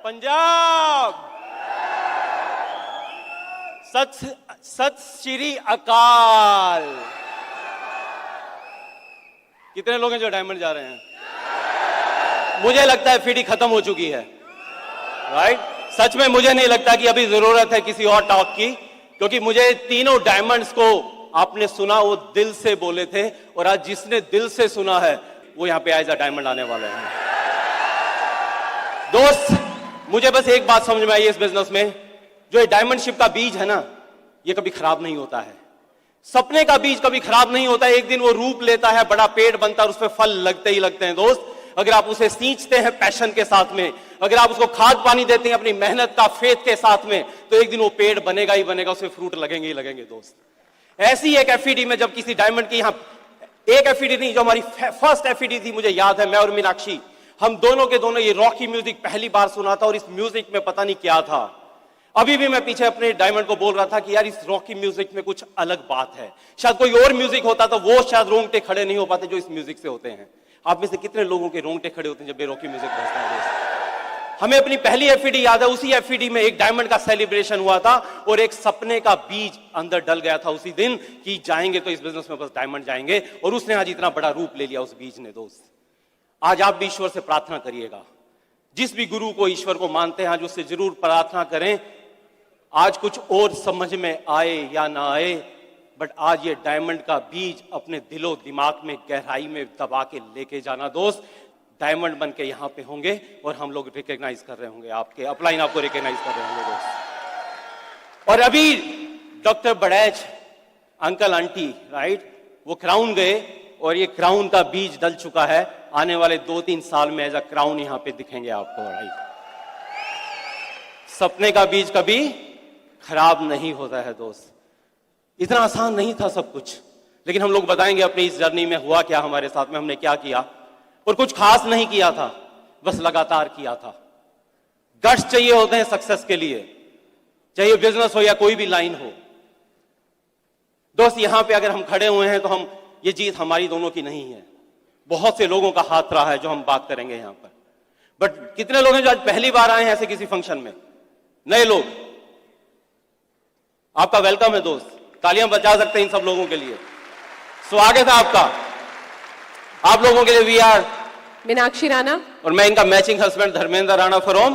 पंजाब, सत श्री अकाल। कितने लोग हैं जो डायमंड जा रहे हैं? मुझे लगता है एफईडी खत्म हो चुकी है, राइट? सच में मुझे नहीं लगता कि अभी जरूरत है किसी और टॉक की, क्योंकि मुझे तीनों डायमंड्स को आपने सुना, वो दिल से बोले थे, और आज जिसने दिल से सुना है वो यहां पे एज अ डायमंड आने वाले हैं। दोस्त, मुझे बस एक बात समझ में आई इस बिजनेस में, जो ये डायमंडशिप का बीज है ना, ये कभी खराब नहीं होता है। सपने का बीज कभी खराब नहीं होता है, एक दिन वो रूप लेता है, बड़ा पेड़ बनता है और उस पर फल लगते ही लगते हैं। दोस्त, अगर आप उसे सींचते हैं पैशन के साथ में, अगर आप उसको खाद पानी देते हैं अपनी मेहनत का फेथ के साथ में, तो एक दिन वो पेड़ बनेगा ही बनेगा, उससे फ्रूट लगेंगे ही लगेंगे। दोस्त, ऐसी एक एफईडी में जब किसी डायमंड की, यहां एक एफईडी नहीं, जो हमारी फर्स्ट एफईडी थी, मुझे याद है, मैं और मीनाक्षी, हम दोनों के दोनों ये रॉकी म्यूजिक पहली बार सुना था, और इस म्यूजिक में पता नहीं क्या था। अभी भी मैं पीछे अपने डायमंड को बोल रहा था कि यार इस रॉकी म्यूजिक में कुछ अलग बात है, शायद कोई और म्यूजिक होता तो वो शायद रोंगटे खड़े नहीं हो पाते जो इस म्यूजिक से होते हैं। आप में से कितने लोगों के रोंगटे खड़े होते हैं जब ये रॉकी म्यूजिक बजता है? हमें अपनी पहली एफईडी याद है, उसी एफईडी में एक डायमंड का सेलिब्रेशन हुआ था और एक सपने का बीज अंदर डल गया था उसी दिन कि जाएंगे तो इस बिजनेस में बस डायमंड जाएंगे, और उसने आज इतना बड़ा रूप ले लिया उस बीज ने। दोस्त, आज आप भी ईश्वर से प्रार्थना करिएगा, जिस भी गुरु को ईश्वर को मानते हैं आज उससे जरूर प्रार्थना करें, आज कुछ और समझ में आए या ना आए, बट आज ये डायमंड का बीज अपने दिलो दिमाग में गहराई में दबा के लेके जाना। दोस्त, डायमंड बन के यहां पे होंगे और हम लोग रिकॉग्नाइज कर रहे होंगे, आपके अपलाइन आपको रिकॉग्नाइज कर रहे होंगे। दोस्त, और अभी डॉक्टर बड़ैच अंकल आंटी, राइट, वो क्राउन गए और ये क्राउन का बीज डल चुका है, आने वाले 2-3 साल में एज अ क्राउन यहां पे दिखेंगे आपको, राइट? सपने का बीज कभी खराब नहीं होता है। दोस्त, इतना आसान नहीं था सब कुछ, लेकिन हम लोग बताएंगे अपनी इस जर्नी में हुआ क्या हमारे साथ में, हमने क्या किया, और कुछ खास नहीं किया था, बस लगातार किया था। गट्स चाहिए होते हैं सक्सेस के लिए, चाहे बिजनेस हो या कोई भी लाइन हो। दोस्त, यहां पे अगर हम खड़े हुए हैं तो हम, ये जीत हमारी दोनों की नहीं है, बहुत से लोगों का हाथ रहा है जो हम बात करेंगे यहां पर। बट कितने लोग हैं जो आज पहली बार आए हैं ऐसे किसी फंक्शन में? नए लोग, आपका वेलकम है। दोस्त, तालियां बजा सकते हैं इन सब लोगों के लिए, स्वागत है आपका। आप लोगों के लिए वी आर मीनाक्षी राणा, और मैं इनका matching husband Dharmendra Rana from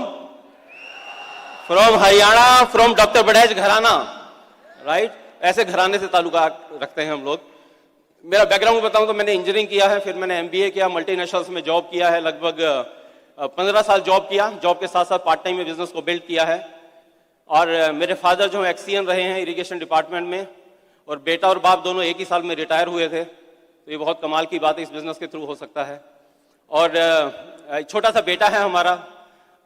Haryana, from doctor Badaich घराना, राइट? ऐसे घराने से ताल्लुका रखते हैं हम लोग। मेरा बैकग्राउंड बताऊं तो मैंने इंजीनियरिंग किया है, फिर मैंने एमबीए किया, मल्टीनेशनल्स में जॉब किया है, लगभग 15 साल जॉब किया, जॉब के साथ साथ पार्ट टाइम में बिजनेस को बिल्ड किया है। और मेरे फादर जो एक्सीएन रहे हैं इरिगेशन डिपार्टमेंट में, और बेटा और बाप दोनों एक ही साल में रिटायर हुए थे, तो ये बहुत कमाल की बात है, इस बिजनेस के थ्रू हो सकता है। और छोटा सा बेटा है हमारा,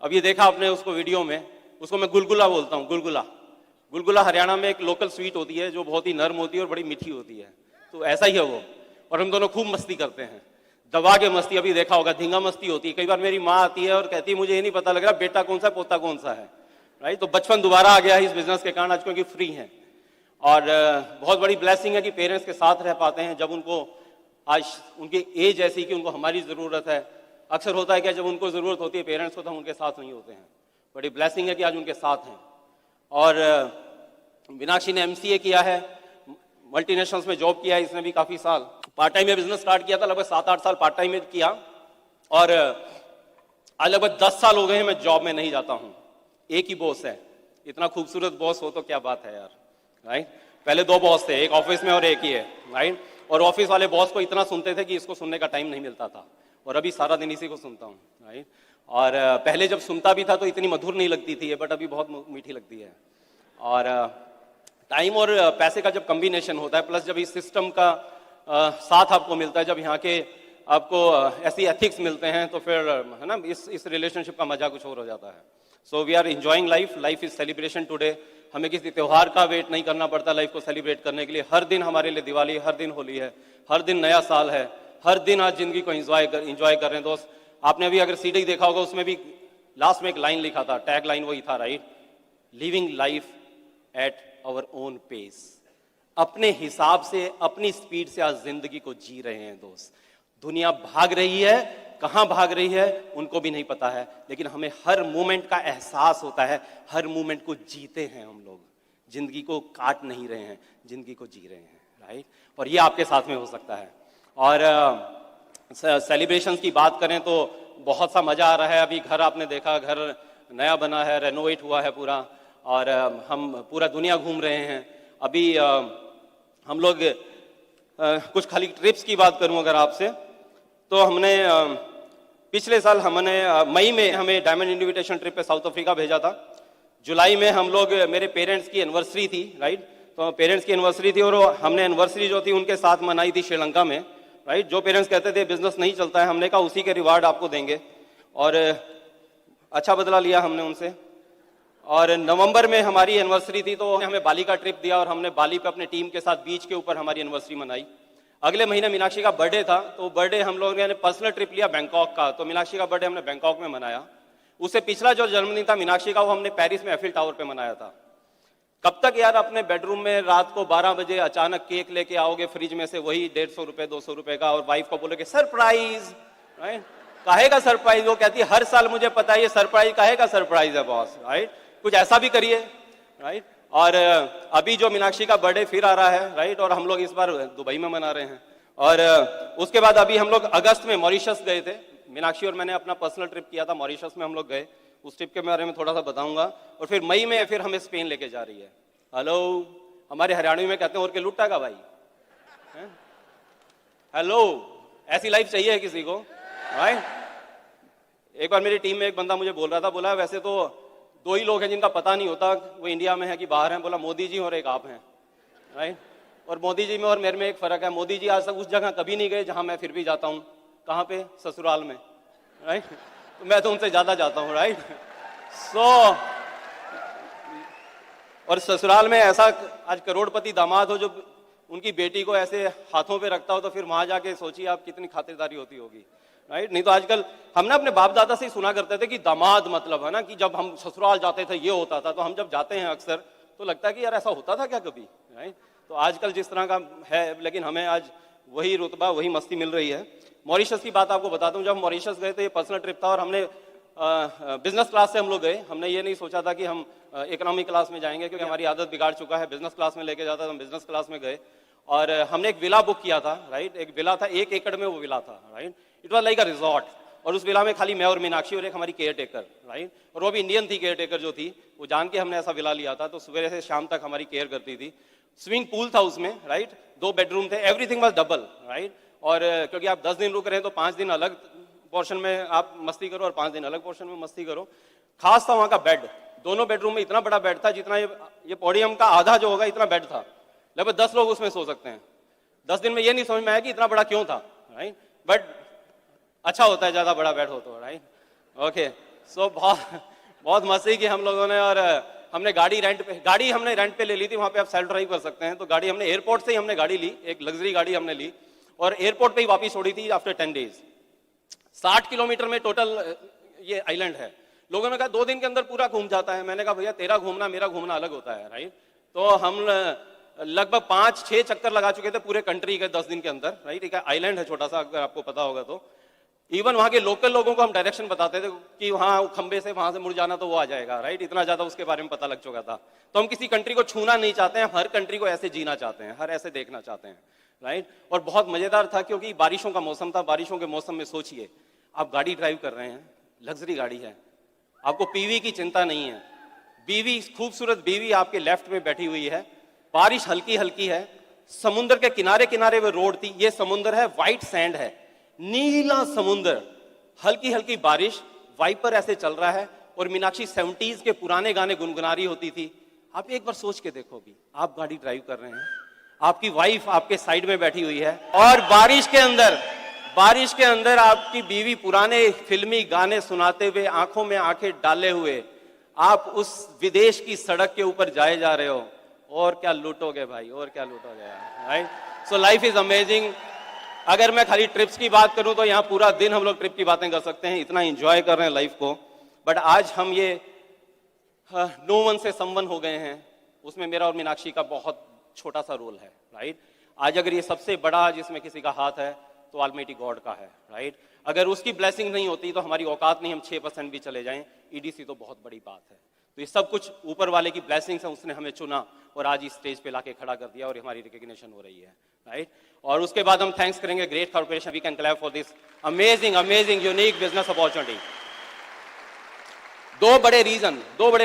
अब ये देखा आपने उसको वीडियो में, उसको मैं गुलगुला बोलता हूँ। गुलगुला, गुलगुला हरियाणा में एक लोकल स्वीट होती है जो बहुत ही नर्म होती है और बड़ी मीठी होती है, तो ऐसा ही है वो। और हम दोनों खूब मस्ती करते हैं, दबा के मस्ती, अभी देखा होगा धींगा मस्ती होती है। कई बार मेरी माँ आती है और कहती है मुझे ये नहीं पता लग रहा बेटा कौन सा पोता कौन सा है, राइट? तो बचपन दोबारा आ गया है इस बिजनेस के कारण आज, क्योंकि फ्री हैं। और बहुत बड़ी ब्लेसिंग है कि पेरेंट्स के साथ रह पाते हैं जब उनको आज उनकी एज ऐसी कि उनको हमारी ज़रूरत है। अक्सर होता है कि जब उनको ज़रूरत होती है पेरेंट्स को तो हम उनके साथ नहीं होते हैं। बड़ी ब्लेसिंग है कि आज उनके साथ हैं। और मीनाक्षी ने एमसीए किया है, मल्टीनेशनल्स में जॉब किया है इसने भी काफ़ी साल, पार्ट टाइम में बिजनेस स्टार्ट किया था, लगभग 7-8 साल पार्ट टाइम में किया, और आज लगभग 10 साल हो गए हैं मैं जॉब में नहीं जाता हूँ। एक ही बॉस है, इतना खूबसूरत बॉस हो तो क्या बात है यार, राइट? पहले 2 बॉस थे, एक ऑफिस में और एक ही है, राइट? और ऑफिस वाले बॉस को इतना सुनते थे कि इसको सुनने का टाइम नहीं मिलता था, और अभी सारा दिन इसी को सुनता हूँ, राइट? और पहले जब सुनता भी था तो इतनी मधुर नहीं लगती थी, बट अभी बहुत मीठी लगती है। और टाइम और पैसे का जब कॉम्बिनेशन होता है, प्लस जब इस सिस्टम का साथ आपको मिलता है, जब यहाँ के आपको ऐसी एथिक्स मिलते हैं, तो फिर है ना इस रिलेशनशिप का मजा कुछ और हो जाता है। So we are enjoying life, life is celebration today. हमें किसी त्यौहार का वेट नहीं करना पड़ता लाइफ को सेलिब्रेट करने के लिए। हर दिन हमारे लिए दिवाली, हर दिन होली है, हर दिन नया साल है, हर दिन आज जिंदगी को एंजॉय कर रहे हैं। दोस्त, आपने अभी अगर सीडी देखा होगा, उसमें भी लास्ट में एक लाइन लिखा था, टैग लाइन वही था, right? Living life at our own pace. अपने हिसाब से, अपनी स्पीड से आज जिंदगी को जी रहे हैं। दोस्त, दुनिया भाग रही है, कहाँ भाग रही है उनको भी नहीं पता है, लेकिन हमें हर मोमेंट का एहसास होता है, हर मोमेंट को जीते हैं हम लोग, जिंदगी को काट नहीं रहे हैं, जिंदगी को जी रहे हैं, राइट। और ये आपके साथ में हो सकता है। और सेलिब्रेशंस की बात करें तो बहुत सा मजा आ रहा है। अभी घर आपने देखा, घर नया बना है, रेनोवेट हुआ है पूरा, और हम पूरा दुनिया घूम रहे हैं। अभी हम लोग कुछ खाली ट्रिप्स की बात करूं अगर आपसे, तो हमने पिछले साल हमने मई में हमें डायमंड इन्विटेशन ट्रिप पे साउथ अफ्रीका भेजा था। जुलाई में हम लोग, मेरे पेरेंट्स की एनिवर्सरी थी, राइट, तो पेरेंट्स की एनिवर्सरी थी और हमने एनिवर्सरी जो थी उनके साथ मनाई थी श्रीलंका में, राइट। जो पेरेंट्स कहते थे बिजनेस नहीं चलता है, हमने कहा उसी के रिवार्ड आपको देंगे, और अच्छा बदला लिया हमने उनसे। और नवंबर में हमारी एनिवर्सरी थी तो हमें बाली का ट्रिप दिया और हमने बाली पे अपने टीम के साथ बीच के ऊपर हमारी एनिवर्सरी मनाई। अगले महीने मीनाक्षी का बर्थडे था, तो बर्थडे हम लोगों ने पर्सनल ट्रिप लिया बैंकॉक का, तो मीनाक्षी का बर्थडे हमने बैंकॉक में मनाया। उससे पिछला जो जन्मदिन था मीनाक्षी का, वो हमने पेरिस में एफिल टावर पे मनाया था। कब तक यार अपने बेडरूम में रात को 12 बजे अचानक केक लेके आओगे फ्रिज में से, वही 150 रुपए 200 रुपए का, और वाइफ को बोलोगे सरप्राइज, राइट। काहे का सरप्राइज? वो कहती है हर साल मुझे पता है ये सरप्राइज काहे का सरप्राइज है बॉस, राइट, कुछ ऐसा भी करिए, राइट। और अभी जो मीनाक्षी का बर्थडे फिर आ रहा है, राइट, और हम लोग इस बार दुबई में मना रहे हैं। और उसके बाद अभी हम लोग अगस्त में मॉरिशस गए थे, मीनाक्षी और मैंने अपना पर्सनल ट्रिप किया था, मॉरिशस में हम लोग गए, उस ट्रिप के बारे में थोड़ा सा बताऊंगा। और फिर मई में फिर हमें स्पेन लेके जा रही है। हेलो, हमारे हरियाणवी में कहते हैं और के लुट्टा का भाई, हेलो, ऐसी लाइफ चाहिए किसी को, राइट। एक बार मेरी टीम में एक बंदा मुझे बोल रहा था, बोला वैसे तो 2 ही लोग हैं जिनका पता नहीं होता वो इंडिया में है कि बाहर हैं, बोला मोदी जी और एक आप हैं, राइट। और मोदी जी में और मेरे में एक फर्क है, मोदी जी आज तक उस जगह कभी नहीं गए जहां मैं फिर भी जाता हूं। कहां पे? ससुराल में, राइट। तो मैं तो उनसे ज्यादा जाता हूं, राइट। सो और ससुराल में ऐसा आज करोड़पति दामाद हो जो उनकी बेटी को ऐसे हाथों पे रखता हो, तो फिर वहां जाके सोचिए आप कितनी खातिरदारी होती होगी, राइट। नहीं तो आजकल हम ना अपने बाप दादा से ही सुना करते थे कि दामाद मतलब है ना कि जब हम ससुराल जाते थे ये होता था, तो हम जब जाते हैं अक्सर तो लगता है कि यार ऐसा होता था क्या कभी, राइट। तो आजकल जिस तरह का है, लेकिन हमें आज वही रुतबा वही मस्ती मिल रही है। मॉरिशस की बात आपको बताता हूँ, जब मॉरिशस गए तो ये पर्सनल ट्रिप था और हमने बिजनेस क्लास से हम लोग गए। हमने ये नहीं सोचा था कि हम इकोनॉमी क्लास में जाएंगे, क्योंकि हमारी आदत बिगाड़ चुका है बिजनेस क्लास में लेके जाता, तो हम बिजनेस क्लास में गए। और हमने एक विला बुक किया था, राइट, एक विला था, 1 एकड़ में वो विला था, right. It was like a resort, और उस विला में खाली मैं और मीनाक्षी और एक हमारी केयर टेकर, राइट। और वो भी इंडियन थी केयर टेकर जो थी, वो जान के हमने ऐसा विला लिया था, तो सुबह से शाम तक हमारी केयर करती थी। स्विमिंग पूल था उसमें, राइट, 2 बेडरूम थे, एवरीथिंग वाज डबल, राइट। और क्योंकि आप 10 दिन रुक रहे हैं तो 5 दिन अलग पोर्शन में आप मस्ती करो और 5 दिन अलग पोर्शन में मस्ती करो। खास था वहां का बेड, दोनों बेडरूम में इतना बड़ा बेड था जितना ये पोडियम का आधा जो होगा इतना बेड था, लगभग 10 लोग उसमें सो सकते हैं। 10 दिन में ये नहीं समझ में आया कि इतना बड़ा क्यों था, राइट, बट अच्छा होता है ज्यादा बड़ा बेड हो तो, राइट। ओके, सो बहुत मस्ती की हम लोगों ने। और हमने गाड़ी हमने रेंट पे ले ली थी, वहां पे आप सेल्फ ड्राइव कर सकते हैं। तो गाड़ी हमने एयरपोर्ट से ही हमने गाड़ी ली, एक लग्जरी गाड़ी हमने ली और एयरपोर्ट पे ही वापस छोड़ी थी आफ्टर 10 डेज। 60 किलोमीटर में टोटल ये आइलैंड है। लोगों ने कहा 2 दिन के अंदर पूरा घूम जाता है। मैंने कहा भैया तेरा घूमना मेरा घूमना अलग होता है, राइट। तो हम लगभग 5-6 चक्कर लगा चुके थे पूरे कंट्री के 10 दिन के अंदर, राइट। एक आइलैंड है छोटा सा, अगर आपको पता होगा तो। इवन वहां के लोकल लोगों को हम डायरेक्शन बताते थे कि वहां खंबे से वहां से मुड़ जाना तो वो आ जाएगा, राइट। इतना ज्यादा उसके बारे में पता लग चुका था। तो हम किसी कंट्री को छूना नहीं चाहते हैं, हर कंट्री को ऐसे जीना चाहते हैं, हर ऐसे देखना चाहते हैं, राइट। और बहुत मजेदार था क्योंकि बारिशों का मौसम था। बारिशों के मौसम में सोचिए आप गाड़ी ड्राइव कर रहे हैं, लग्जरी गाड़ी है, आपको पीवी की चिंता नहीं है, बीवी खूबसूरत बीवी आपके लेफ्ट में बैठी हुई है, बारिश हल्की हल्की है, समुद्र के किनारे किनारे वो रोड थी, ये समुद्र है, व्हाइट सैंड है, नीला समुद्र, हल्की हल्की बारिश, वाइपर ऐसे चल रहा है और मीनाक्षी 70s के पुराने गाने गुनगुना रही होती थी। आप एक बार सोच के देखो, भी आप गाड़ी ड्राइव कर रहे हैं, आपकी वाइफ आपके साइड में बैठी हुई है और बारिश के अंदर आपकी बीवी पुराने फिल्मी गाने सुनाते हुए, आंखों में आंखें डाले हुए आप उस विदेश की सड़क के ऊपर जाए जा रहे हो। और क्या लूटोगे भाई, और क्या लूटोगे, right. So life is amazing. अगर मैं खाली ट्रिप्स की बात करूं तो यहाँ पूरा दिन हम लोग ट्रिप की बातें कर सकते हैं, इतना एंजॉय कर रहे हैं लाइफ को। बट आज हम ये नो वन से समवन हो गए हैं, उसमें मेरा और मीनाक्षी का बहुत छोटा सा रोल है, राइट। आज अगर ये सबसे बड़ा जिसमें किसी का हाथ है तो ऑलमाइटी गॉड का है, राइट। अगर उसकी ब्लेसिंग नहीं होती तो हमारी औकात नहीं, हम 6% भी चले जाएं, ईडीसी तो बहुत बड़ी बात है। तो ये सब कुछ ऊपर वाले की ब्लेसिंग्स है, उसने हमें चुना और आज इस स्टेज पे लाके खड़ा कर दिया और हमारी रिकॉग्निशन हो रही है, राइट। और उसके बाद हम थैंक्स करेंगे great corporation, we can clap for this amazing unique business opportunity. दो बड़े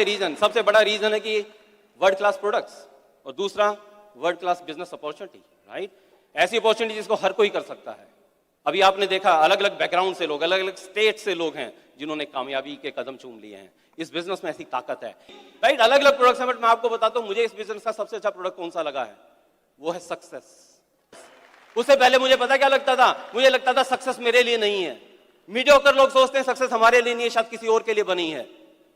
रीजन, सबसे बड़ा रीजन है कि वर्ल्ड क्लास प्रोडक्ट्स और दूसरा world class business opportunity, right. ऐसी अपॉर्चुनिटी जिसको हर कोई कर सकता है। अभी आपने देखा अलग अलग बैकग्राउंड से लोग, अलग अलग स्टेट से लोग हैं जिन्होंने कामयाबी के कदम चूम लिए हैं। इस बिजनेस में ऐसी ताकत है, राइट। अलग अलग प्रोडक्ट्स हैं, बट मैं आपको बताता हूं मुझे इस बिजनेस का सबसे अच्छा प्रोडक्ट कौन सा लगा है, वो है सक्सेस। उससे पहले मुझे पता क्या लगता था, मुझे लगता था सक्सेस मेरे लिए नहीं है। मीडियोकर लोग सोचते हैं सक्सेस हमारे लिए नहीं है, शायद किसी और के लिए बनी है,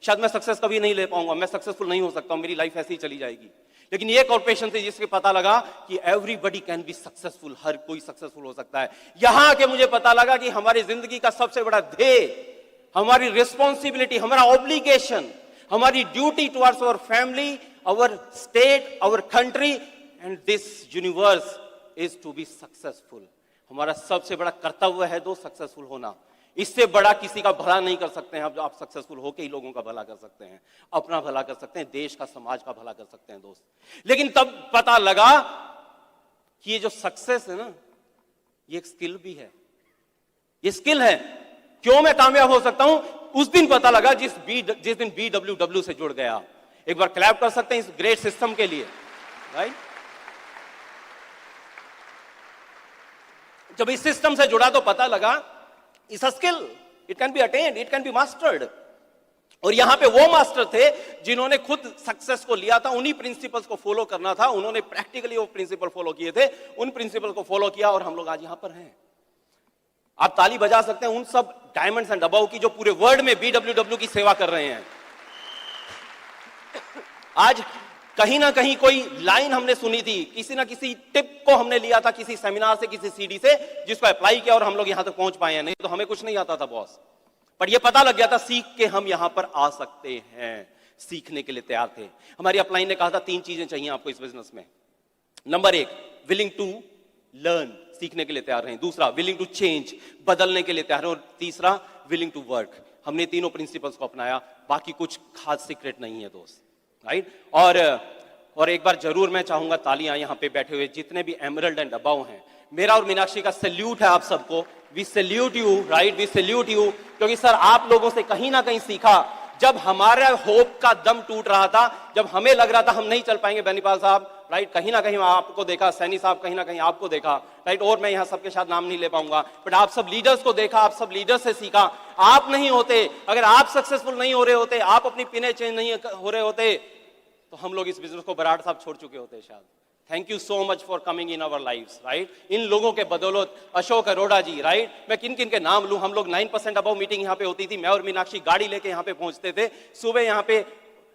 शायद मैं सक्सेस कभी नहीं ले पाऊंगा, मैं सक्सेसफुल नहीं हो सकता, मेरी लाइफ ऐसी ही चली जाएगी। लेकिन ये कॉर्पोरेशन थी जिसके पता लगा कि एवरीबडी कैन बी सक्सेसफुल, हर कोई सक्सेसफुल हो सकता है। यहां आके मुझे पता लगा कि हमारी जिंदगी का सबसे बड़ा ध्येय, हमारी रिस्पॉन्सिबिलिटी, हमारा ऑब्लिगेशन, हमारी duty towards our family, our state, our country and this universe is to be successful. हमारा सबसे बड़ा कर्तव्य है दो सक्सेसफुल होना। इससे बड़ा किसी का भला नहीं कर सकते हैं आप सक्सेसफुल होके ही लोगों का भला कर सकते हैं, अपना भला कर सकते हैं, देश का, समाज का भला कर सकते हैं दोस्त। लेकिन तब पता लगा कि ये जो सक्सेस है ना, ये एक स्किल भी है, ये स्किल है। क्यों मैं कामयाब हो सकता हूं, उस दिन पता लगा जिस दिन BWW से जुड़ गया। एक बार क्लैप कर सकते हैं इस ग्रेट सिस्टम के लिए, राइट। जब इस सिस्टम से जुड़ा तो पता लगा it's a skill, it can be attend, it can be mastered. और यहां पे वो मास्टर थे जिन्होंने खुद सक्सेस को लिया था, उन्हीं प्रिंसिपल्स को फॉलो करना था, उन्होंने प्रैक्टिकली वो प्रिंसिपल फॉलो किए थे, उन प्रिंसिपल को फॉलो किया और हम लोग आज यहां पर हैं। आप ताली बजा सकते हैं उन सब डायमंड्स एंड अबव की जो पूरे वर्ल्ड में BWW की सेवा कर रहे हैं। आज कहीं ना कहीं कोई लाइन हमने सुनी थी, किसी ना किसी टिप को हमने लिया था किसी सेमिनार से, किसी CD से, जिसको अप्लाई किया और हम लोग यहां तक पहुंच पाए हैं। नहीं तो हमें कुछ नहीं आता था बॉस, पर यह पता लग गया था सीख के हम यहां पर आ सकते हैं, सीखने के लिए तैयार थे। हमारी अपलाइन ने कहा था 3 चीजें चाहिए आपको इस बिजनेस में। नंबर 1, विलिंग टू लर्न, सीखने के लिए तैयार रहें। दूसरा, विलिंग टू चेंज, बदलने के लिए तैयार हैं। और तीसरा, विलिंग टू वर्क। हमने तीनों प्रिंसिपल्स को अपनाया, बाकी कुछ खास सीक्रेट नहीं है दोस्त, राइट। और एक बार जरूर मैं चाहूंगा तालियां यहां पे बैठे हुए जितने भी एमरल्ड एंड अबव हैं, मेरा और मीनाक्षी का सैल्यूट है आप सबको। We salute you, right, we salute you, क्योंकि सर आप लोगों से कहीं ना कहीं सीखा। जब हमारा होप का दम टूट रहा था, जब हमें लग रहा था हम नहीं चल पाएंगे बेनीपाल साहब, राइट, कहीं ना कहीं आपको देखा, सैनी साहब कहीं ना कहीं आपको देखा, राइट, और मैं यहां सबके साथ नाम नहीं ले पाऊंगा, बट आप सब लीडर्स को देखा, आप सब लीडर्स से सीखा। आप नहीं होते, अगर आप सक्सेसफुल नहीं हो रहे होते, आप अपनी पिने चेंज नहीं हो रहे होते, तो हम लोग इस बिजनेस को बराड़ साहब छोड़ चुके होते शायद। Thank you so much for coming in our lives, right. इन लोगों के बदौलत, अशोक अरोड़ा जी, राइट, मैं किन किन के नाम लूं। हम लोग 9% अबव मीटिंग यहाँ पे होती थी, मैं और मीनाक्षी गाड़ी लेके यहाँ पे पहुंचते थे। सुबह यहाँ पे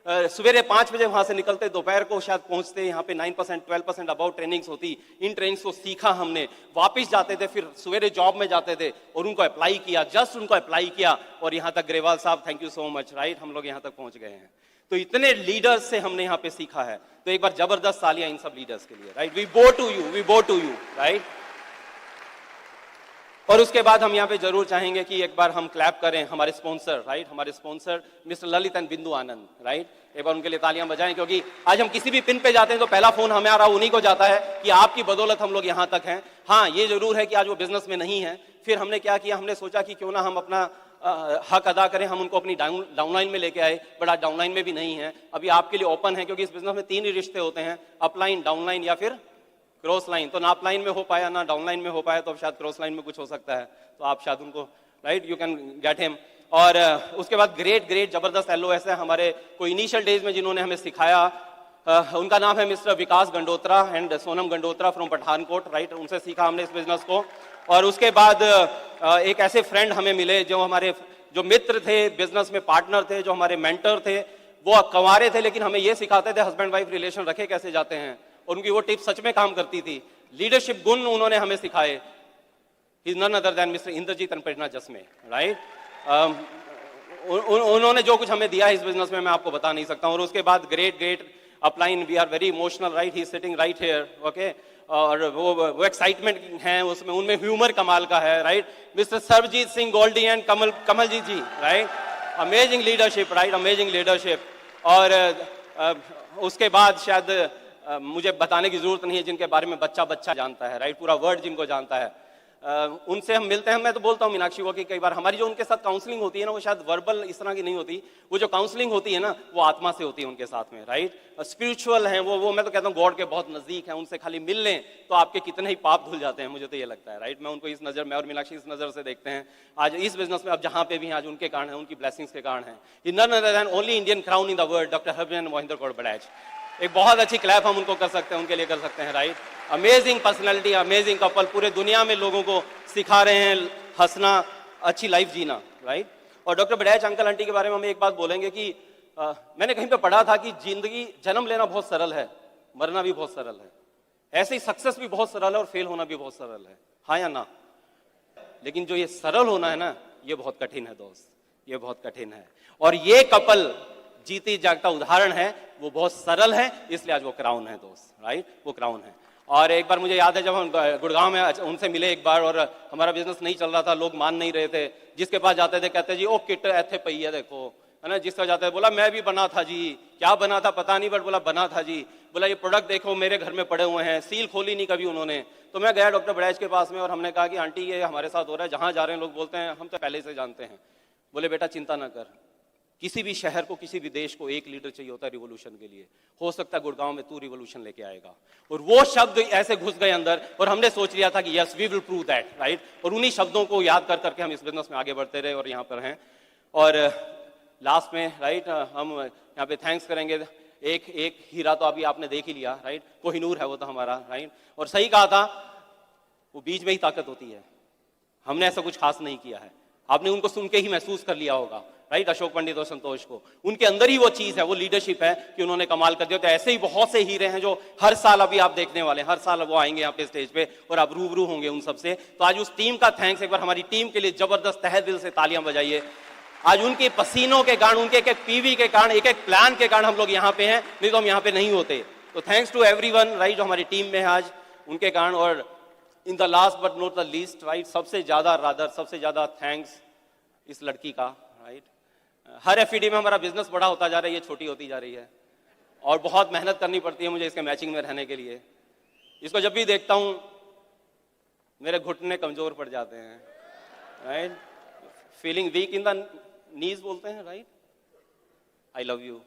सवेरे 5 बजे वहां से निकलते, दोपहर को शायद पहुंचते। यहाँ पे 9% 12% अबव ट्रेनिंग्स होती, इन ट्रेनिंग्स को सीखा हमने, वापिस जाते थे, फिर सवेरे जॉब में जाते थे और उनको अप्लाई किया, जस्ट उनको अप्लाई किया और यहाँ तक। ग्रेवाल साहब thank you so much, right, हम लोग यहाँ तक पहुंच गए हैं। तो इतने लीडर्स से हमने यहाँ पे सीखा है, तो एक बार जबरदस्त तालियां इन सब लीडर्स के लिए, राइट। वी बो टू यू, वी बो टू यू, राइट। और उसके बाद हम यहाँ पे जरूर चाहेंगे कि एक बार हम क्लैप करें हमारे स्पॉन्सर, राइट, हमारे स्पॉन्सर मिस्टर ललित एंड बिंदु आनंद, राइट। एक बार उनके लिए तालियां बजाएं, क्योंकि आज हम किसी भी पिन पे जाते हैं तो पहला फोन हमारा उन्हीं को जाता है कि आपकी बदौलत हम लोग यहाँ तक हैं। हाँ, ये जरूर है कि आज वो बिजनेस में नहीं है। फिर हमने क्या किया, हमने सोचा कि क्यों ना हम अपना हक अदा करें, हम उनको अपनी डाउनलाइन में लेके आए, बट आज डाउनलाइन में भी नहीं है। अभी आपके लिए ओपन है, क्योंकि इस बिजनेस में 3 ही रिश्ते होते हैं, अपलाइन, डाउनलाइन या फिर क्रॉस लाइन। तो ना अपलाइन में हो पाया ना डाउनलाइन में हो पाया, तो अब शायद क्रॉस लाइन में कुछ हो सकता है, तो आप शायद उनको, right, you can get him. और उसके बाद ग्रेट जबरदस्त LOS है हमारे, कोई इनिशियल डेज में जिन्होंने हमें सिखाया, उनका नाम है mister Vikas Gandotra and Sonam Gandotra from Pathankot, right. उनसे सीखा हमने इस बिजनेस को। और उसके बाद एक ऐसे फ्रेंड हमें मिले जो हमारे, जो मित्र थे, बिजनेस में पार्टनर थे, जो हमारे मेंटर थे। वो कंवारे थे लेकिन हमें ये सिखाते थे हस्बैंड वाइफ रिलेशन रखे कैसे जाते हैं, और उनकी वो टिप्स सच में काम करती थी। लीडरशिप गुण उन्होंने हमें सिखाए। He is none other than mister Indrajit and Prerna Jasme, right. उन्होंने जो कुछ हमें दिया इस बिजनेस में मैं आपको बता नहीं सकता हूं। और उसके बाद great upline, we are very emotional, right, he is sitting right here, okay. और वो एक्साइटमेंट है उसमें, उनमें ह्यूमर कमाल का है, right. Mister Sarabjit Singh Goldy and Kamaljit ji, right, amazing leadership, right, amazing leadership. और उसके बाद शायद मुझे बताने की जरूरत नहीं है जिनके बारे में बच्चा बच्चा जानता है, राइट, पूरा वर्ल्ड जिनको जानता है। उनसे हम मिलते हैं, मैं तो बोलता हूँ मीनाक्षी को कि कई बार हमारी जो उनके साथ काउंसलिंग होती है ना, वो शायद वर्बल इस तरह की नहीं होती, वो जो काउंसलिंग होती है ना, वो आत्मा से होती है उनके साथ में, राइट। स्पिरिचुअल हैं वो मैं तो कहता हूँ गॉड के बहुत नजदीक हैं। उनसे खाली मिल लें तो आपके कितने ही पाप धुल जाते हैं, मुझे तो ये लगता है, राइट। मैं उनको इस नजर में और मीनाक्षी इस नजर से देखते हैं आज इस बिजनेस में, अब जहां पे भी आज उनके कारण है, उनकी ब्लेसिंग्स के कारण है। None other than only Indian crown in the world, doctor Harbhajan Mohinder Kaur Badaich. एक बहुत अच्छी क्लैप हम उनको कर सकते हैं, उनके लिए कर सकते हैं, right. Amazing personality, amazing couple, पूरे दुनिया में लोगों को सिखा रहे हैं हंसना, अच्छी लाइफ जीना, राइट। और डॉक्टर बड़ैच अंकल आंटी के बारे में हम एक बात बोलेंगे कि मैंने कहीं पे पढ़ा था कि जिंदगी, जन्म लेना बहुत सरल है, मरना भी बहुत सरल है, ऐसे ही सक्सेस भी बहुत सरल है और फेल होना भी बहुत सरल है, हाँ या ना। लेकिन जो ये सरल होना है ना, ये बहुत कठिन है दोस्त, ये बहुत कठिन है। और ये कपल जीती जागता उदाहरण है, वो बहुत सरल है, इसलिए आज वो क्राउन है दोस्त, राइट, वो क्राउन है। और एक बार मुझे याद है जब हम गुड़गांव में उनसे मिले एक बार, और हमारा बिजनेस नहीं चल रहा था, लोग मान नहीं रहे थे, जिसके पास जाते थे कहते जी ओ किट ऐथे पई है देखो, है ना। जिसका जाता है बोला मैं भी बना था जी, क्या बना था पता नहीं, बट बोला बना था जी। बोला ये प्रोडक्ट देखो मेरे घर में पड़े हुए हैं, सील खोली नहीं कभी उन्होंने। तो मैं गया डॉक्टर बड़ैच के पास में और हमने कहा कि आंटी ये हमारे साथ हो रहा है, जहां जा रहे हैं लोग बोलते हैं हम तो पहले से जानते हैं। बोले बेटा चिंता ना कर, किसी भी शहर को, किसी भी देश को एक लीडर चाहिए होता है रिवोल्यूशन के लिए। हो सकता है गुड़गांव में तू रिवोल्यूशन लेके आएगा। और वो शब्द ऐसे घुस गए अंदर और हमने सोच लिया था कि yes we will prove that, right. और उन्हीं शब्दों को याद कर करके हम इस बिजनेस में आगे बढ़ते रहे और यहाँ पर हैं। और लास्ट में, राइट, हम यहाँ पे थैंक्स करेंगे। एक हीरा तो अभी आपने देख ही लिया, राइट, कोहिनूर है वो तो हमारा, राइट। और सही कहा था, वो बीज में ही ताकत होती है, हमने ऐसा कुछ खास नहीं किया है। आपने उनको सुन के ही महसूस कर लिया होगा, राइट, अशोक पंडित और संतोष को, उनके अंदर ही वो चीज है, वो लीडरशिप है कि उन्होंने कमाल कर दिया। तो ऐसे ही बहुत से हीरे हैं जो हर साल अभी आप देखने वाले हैं, हर साल वो आएंगे यहाँ पे स्टेज पे और आप रूबरू होंगे उन सबसे। तो आज उस टीम का थैंक्स, एक बार हमारी टीम के लिए जबरदस्त तहे दिल से तालियां बजाइए। आज उनके पसीनों के कारण, उनके एक एक पीवी के कारण, एक एक प्लान के कारण हम लोग यहाँ पे हैं, नहीं तो हम यहाँ पे नहीं होते। तो थैंक्स टू एवरीवन, राइट, जो हमारी टीम में है आज, उनके कारण। और in the last but not the least, right, सबसे ज्यादा थैंक्स इस लड़की का, राइट। हर एफईडी में हमारा बिजनेस बड़ा होता जा रहा है, ये छोटी होती जा रही है और बहुत मेहनत करनी पड़ती है मुझे इसके मैचिंग में रहने के लिए। इसको जब भी देखता हूं मेरे घुटने कमजोर पड़ जाते हैं, right, feeling weak in the knees बोलते हैं, राइट। आई लव यू,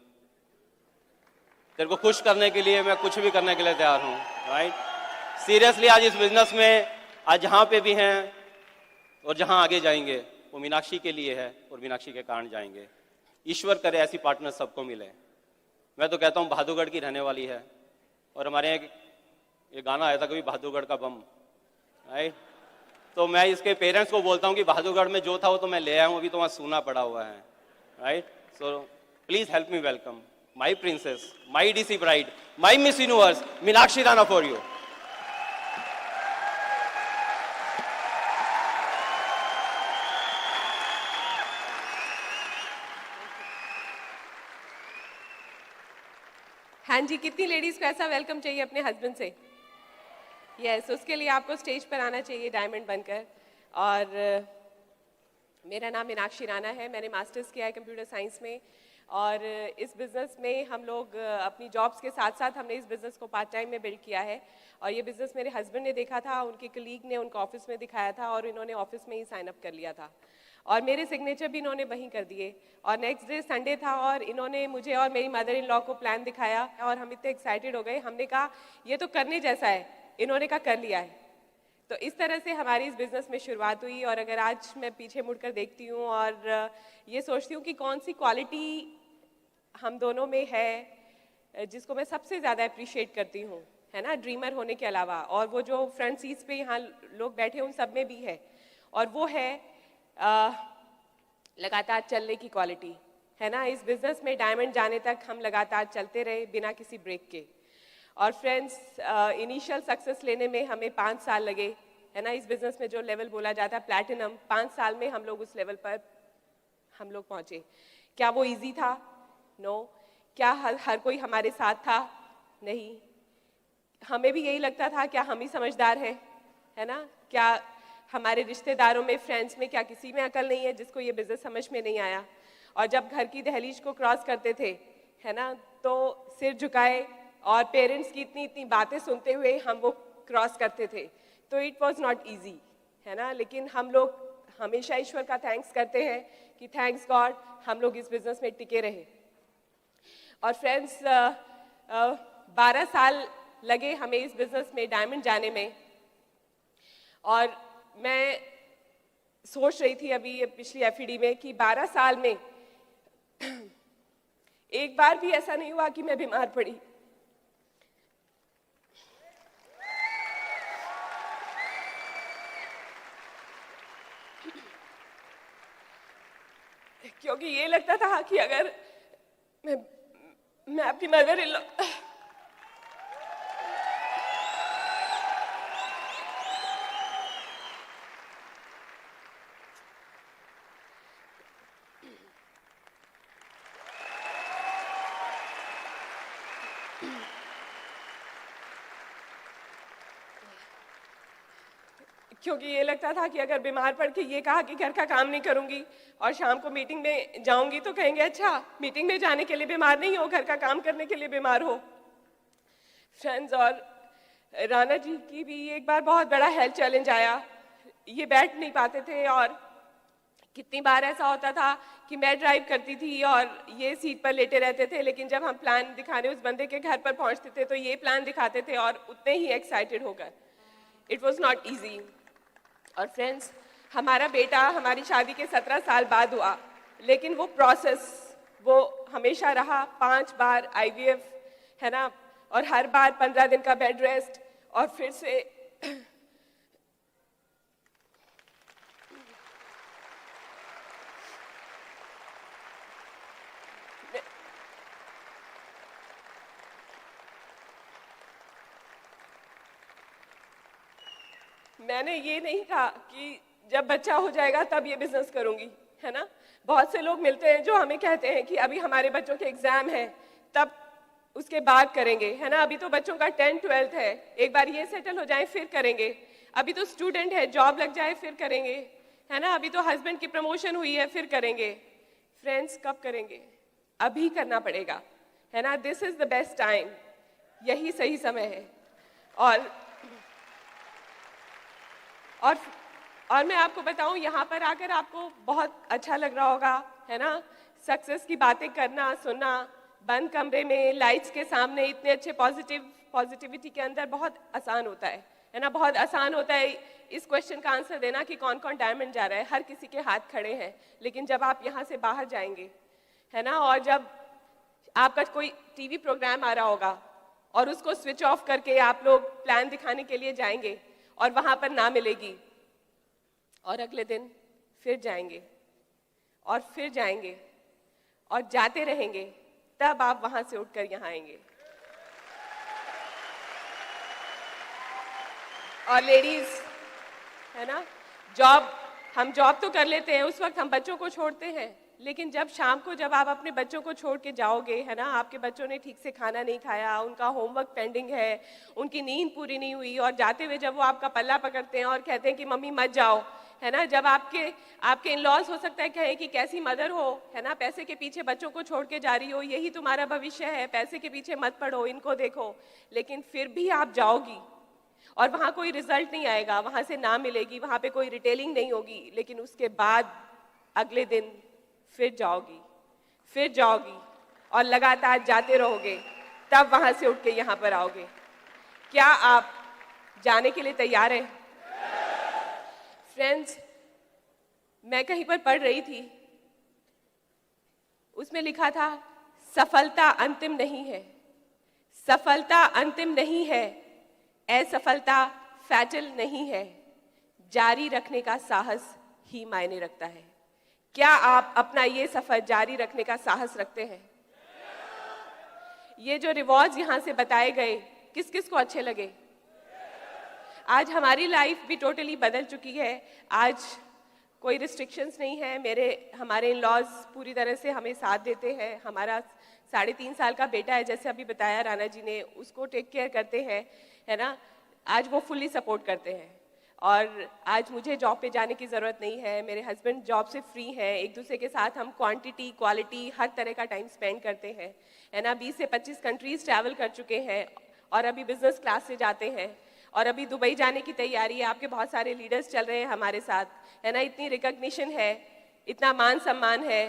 तेरे को खुश करने के लिए मैं कुछ भी करने के लिए तैयार हूं, राइट। सीरियसली आज इस बिजनेस में आज जहां पे भी हैं और जहां आगे जाएंगे वो मीनाक्षी के लिए है और मीनाक्षी के कारण जाएंगे। ईश्वर करे ऐसी पार्टनर सबको मिले। मैं तो कहता हूँ बहादुरगढ़ की रहने वाली है और हमारे यहाँ ये गाना आया था कभी, बहादुरगढ़ का बम, राइट। तो मैं इसके पेरेंट्स को बोलता हूँ कि बहादुरगढ़ में जो था वो तो मैं ले आया हूँ, अभी तो वहाँ सूना पड़ा हुआ है, right. So please help me welcome my princess, my DC bride, my miss universe Meenakshi Rana for you. हाँ जी, कितनी लेडीज को ऐसा वेलकम चाहिए अपने हस्बैंड से? यस, उसके लिए आपको स्टेज पर आना चाहिए डायमंड बनकर। और मेरा नाम मीनाक्षी राणा है, मैंने मास्टर्स किया है कंप्यूटर साइंस में। और इस बिज़नेस में हम लोग अपनी जॉब्स के साथ साथ हमने इस बिज़नेस को पार्ट टाइम में बिल्ड किया है। और ये बिज़नेस मेरे हस्बैंड ने देखा था, उनके कलीग ने उनको ऑफिस में दिखाया था और इन्होंने ऑफिस में ही साइन अप कर लिया था और मेरे सिग्नेचर भी इन्होंने वहीं कर दिए। और नेक्स्ट डे संडे था और इन्होंने मुझे और मेरी मदर इन लॉ को प्लान दिखाया और हम इतने एक्साइटेड हो गए, हमने कहा ये तो करने जैसा है, इन्होंने कहा कर लिया है। तो इस तरह से हमारी इस बिज़नेस में शुरुआत हुई। और अगर आज मैं पीछे मुड़कर देखती हूँ और ये सोचती हूँ कि कौन सी क्वालिटी हम दोनों में है जिसको मैं सबसे ज़्यादा अप्रिशिएट करती हूँ, है ना, ड्रीमर होने के अलावा, और वो जो फ्रंट सीट्स पे यहाँ लोग बैठे उन सब में भी है, और वो है लगातार चलने की क्वालिटी, है ना। इस बिज़नेस में डायमंड जाने तक हम लगातार चलते रहे बिना किसी ब्रेक के। और फ्रेंड्स, इनिशियल सक्सेस लेने में हमें 5 साल लगे, है ना। इस बिज़नेस में जो लेवल बोला जाता है प्लैटिनम, 5 साल में हम लोग उस लेवल पर हम लोग पहुँचे। क्या वो ईजी था? नो। क्या हर कोई हमारे साथ था? नहीं। हमें भी यही लगता था क्या हम ही समझदार हैं, है ना? क्या हमारे रिश्तेदारों में, फ्रेंड्स में, क्या किसी में अकल नहीं है जिसको ये बिजनेस समझ में नहीं आया? और जब घर की दहलीज को क्रॉस करते थे, है ना, तो सिर झुकाए और पेरेंट्स की इतनी इतनी बातें सुनते हुए हम वो क्रॉस करते थे। तो इट वॉज नॉट ईजी, है ना? लेकिन हम लोग हमेशा ईश्वर का थैंक्स करते हैं कि थैंक्स गॉड हम लोग इस बिजनेस में टिके रहे। और फ्रेंड्स, 12 साल लगे हमें इस बिजनेस में डायमंड जाने में। और मैं सोच रही थी अभी पिछली एफईडी में कि 12 साल में एक बार भी ऐसा नहीं हुआ कि मैं बीमार पड़ी। क्योंकि ये लगता था कि अगर मैं अपनी मदर इन लॉ क्योंकि ये लगता था कि अगर बीमार पड़ के ये कहा कि घर का काम नहीं करूंगी और शाम को मीटिंग में जाऊंगी तो कहेंगे अच्छा मीटिंग में जाने के लिए बीमार नहीं हो, घर का काम करने के लिए बीमार हो। फ्रेंड्स, और राणा जी की भी एक बार बहुत बड़ा हेल्थ चैलेंज आया। ये बैठ नहीं पाते थे और कितनी बार ऐसा होता था कि मैं ड्राइव करती थी और ये सीट पर लेटे रहते थे, लेकिन जब हम प्लान दिखाने उस बंदे के घर पर पहुंचते थे तो ये प्लान दिखाते थे और उतने ही एक्साइटेड होकर। It was not easy. और फ्रेंड्स, हमारा बेटा हमारी शादी के 17 साल बाद हुआ, लेकिन वो प्रोसेस वो हमेशा रहा। 5 बार IVF, है ना, और हर बार 15 दिन का बेड रेस्ट और फिर से मैंने ये नहीं कहा कि जब बच्चा हो जाएगा तब ये बिजनेस करूंगी, है ना। बहुत से लोग मिलते हैं जो हमें कहते हैं कि अभी हमारे बच्चों के एग्जाम हैं तब उसके बाद करेंगे, है ना। अभी तो बच्चों का 10th 12th है, एक बार ये सेटल हो जाए फिर करेंगे। अभी तो स्टूडेंट है, जॉब लग जाए फिर करेंगे, है ना। अभी तो हस्बैंड की प्रमोशन हुई है फिर करेंगे। फ्रेंड्स, कब करेंगे? अभी करना पड़ेगा, है ना। This is the best time, यही सही समय है। और मैं आपको बताऊं, यहाँ पर आकर आपको बहुत अच्छा लग रहा होगा, है ना। सक्सेस की बातें करना, सुनना, बंद कमरे में लाइट्स के सामने इतने अच्छे पॉजिटिविटी के अंदर बहुत आसान होता है ना। बहुत आसान होता है इस क्वेश्चन का आंसर देना कि कौन कौन डायमंड जा रहा है। हर किसी के हाथ खड़े हैं, लेकिन जब आप यहाँ से बाहर जाएंगे, है ना, और जब आपका कोई टीवी प्रोग्राम आ रहा होगा और उसको स्विच ऑफ करके आप लोग प्लान दिखाने के लिए जाएंगे और वहां पर ना मिलेगी, और अगले दिन फिर जाएंगे और फिर जाएंगे और जाते रहेंगे, तब आप वहां से उठकर यहाँ आएंगे। और लेडीज, है ना, हम जॉब तो कर लेते हैं, उस वक्त हम बच्चों को छोड़ते हैं, लेकिन जब शाम को जब आप अपने बच्चों को छोड़ के जाओगे, है ना, आपके बच्चों ने ठीक से खाना नहीं खाया, उनका होमवर्क पेंडिंग है, उनकी नींद पूरी नहीं हुई, और जाते हुए जब वो आपका पल्ला पकड़ते हैं और कहते हैं कि मम्मी मत जाओ, है ना। जब आपके इन लॉज हो सकता है कहें कि कैसी मदर हो, है ना, पैसे के पीछे बच्चों को छोड़ के जा रही हो, यही तुम्हारा भविष्य है, पैसे के पीछे मत पड़ो, इनको देखो। लेकिन फिर भी आप जाओगी और वहाँ कोई रिजल्ट नहीं आएगा, वहाँ से ना मिलेगी, वहाँ पे कोई रिटेलिंग नहीं होगी, लेकिन उसके बाद अगले दिन फिर जाओगी और लगातार जाते रहोगे, तब वहाँ से उठ के यहाँ पर आओगे। क्या आप जाने के लिए तैयार हैं? फ्रेंड्स, मैं कहीं पर पढ़ रही थी, उसमें लिखा था सफलता अंतिम नहीं है, सफलता अंतिम नहीं है, असफलता फैटल नहीं है, जारी रखने का साहस ही मायने रखता है। क्या आप अपना ये सफर जारी रखने का साहस रखते हैं? ये जो रिवॉर्ड्स यहाँ से बताए गए, किस किस को अच्छे लगे? आज हमारी लाइफ भी टोटली बदल चुकी है। आज कोई रिस्ट्रिक्शंस नहीं है। हमारे इन लॉज पूरी तरह से हमें साथ देते हैं। हमारा 3.5 साल का बेटा है, जैसे अभी बताया राणा जी ने, उसको टेक केयर करते हैं, है ना, आज वो फुल्ली सपोर्ट करते हैं। और आज मुझे जॉब पे जाने की ज़रूरत नहीं है, मेरे हस्बैंड जॉब से फ्री हैं, एक दूसरे के साथ हम क्वांटिटी क्वालिटी हर तरह का टाइम स्पेंड करते हैं, है ना। 20 से 25 कंट्रीज़ ट्रैवल कर चुके हैं और अभी बिजनेस क्लास से जाते हैं, और अभी दुबई जाने की तैयारी है। आपके बहुत सारे लीडर्स चल रहे हैं हमारे साथ, है ना। इतनी रिकॉग्निशन है, इतना मान सम्मान है।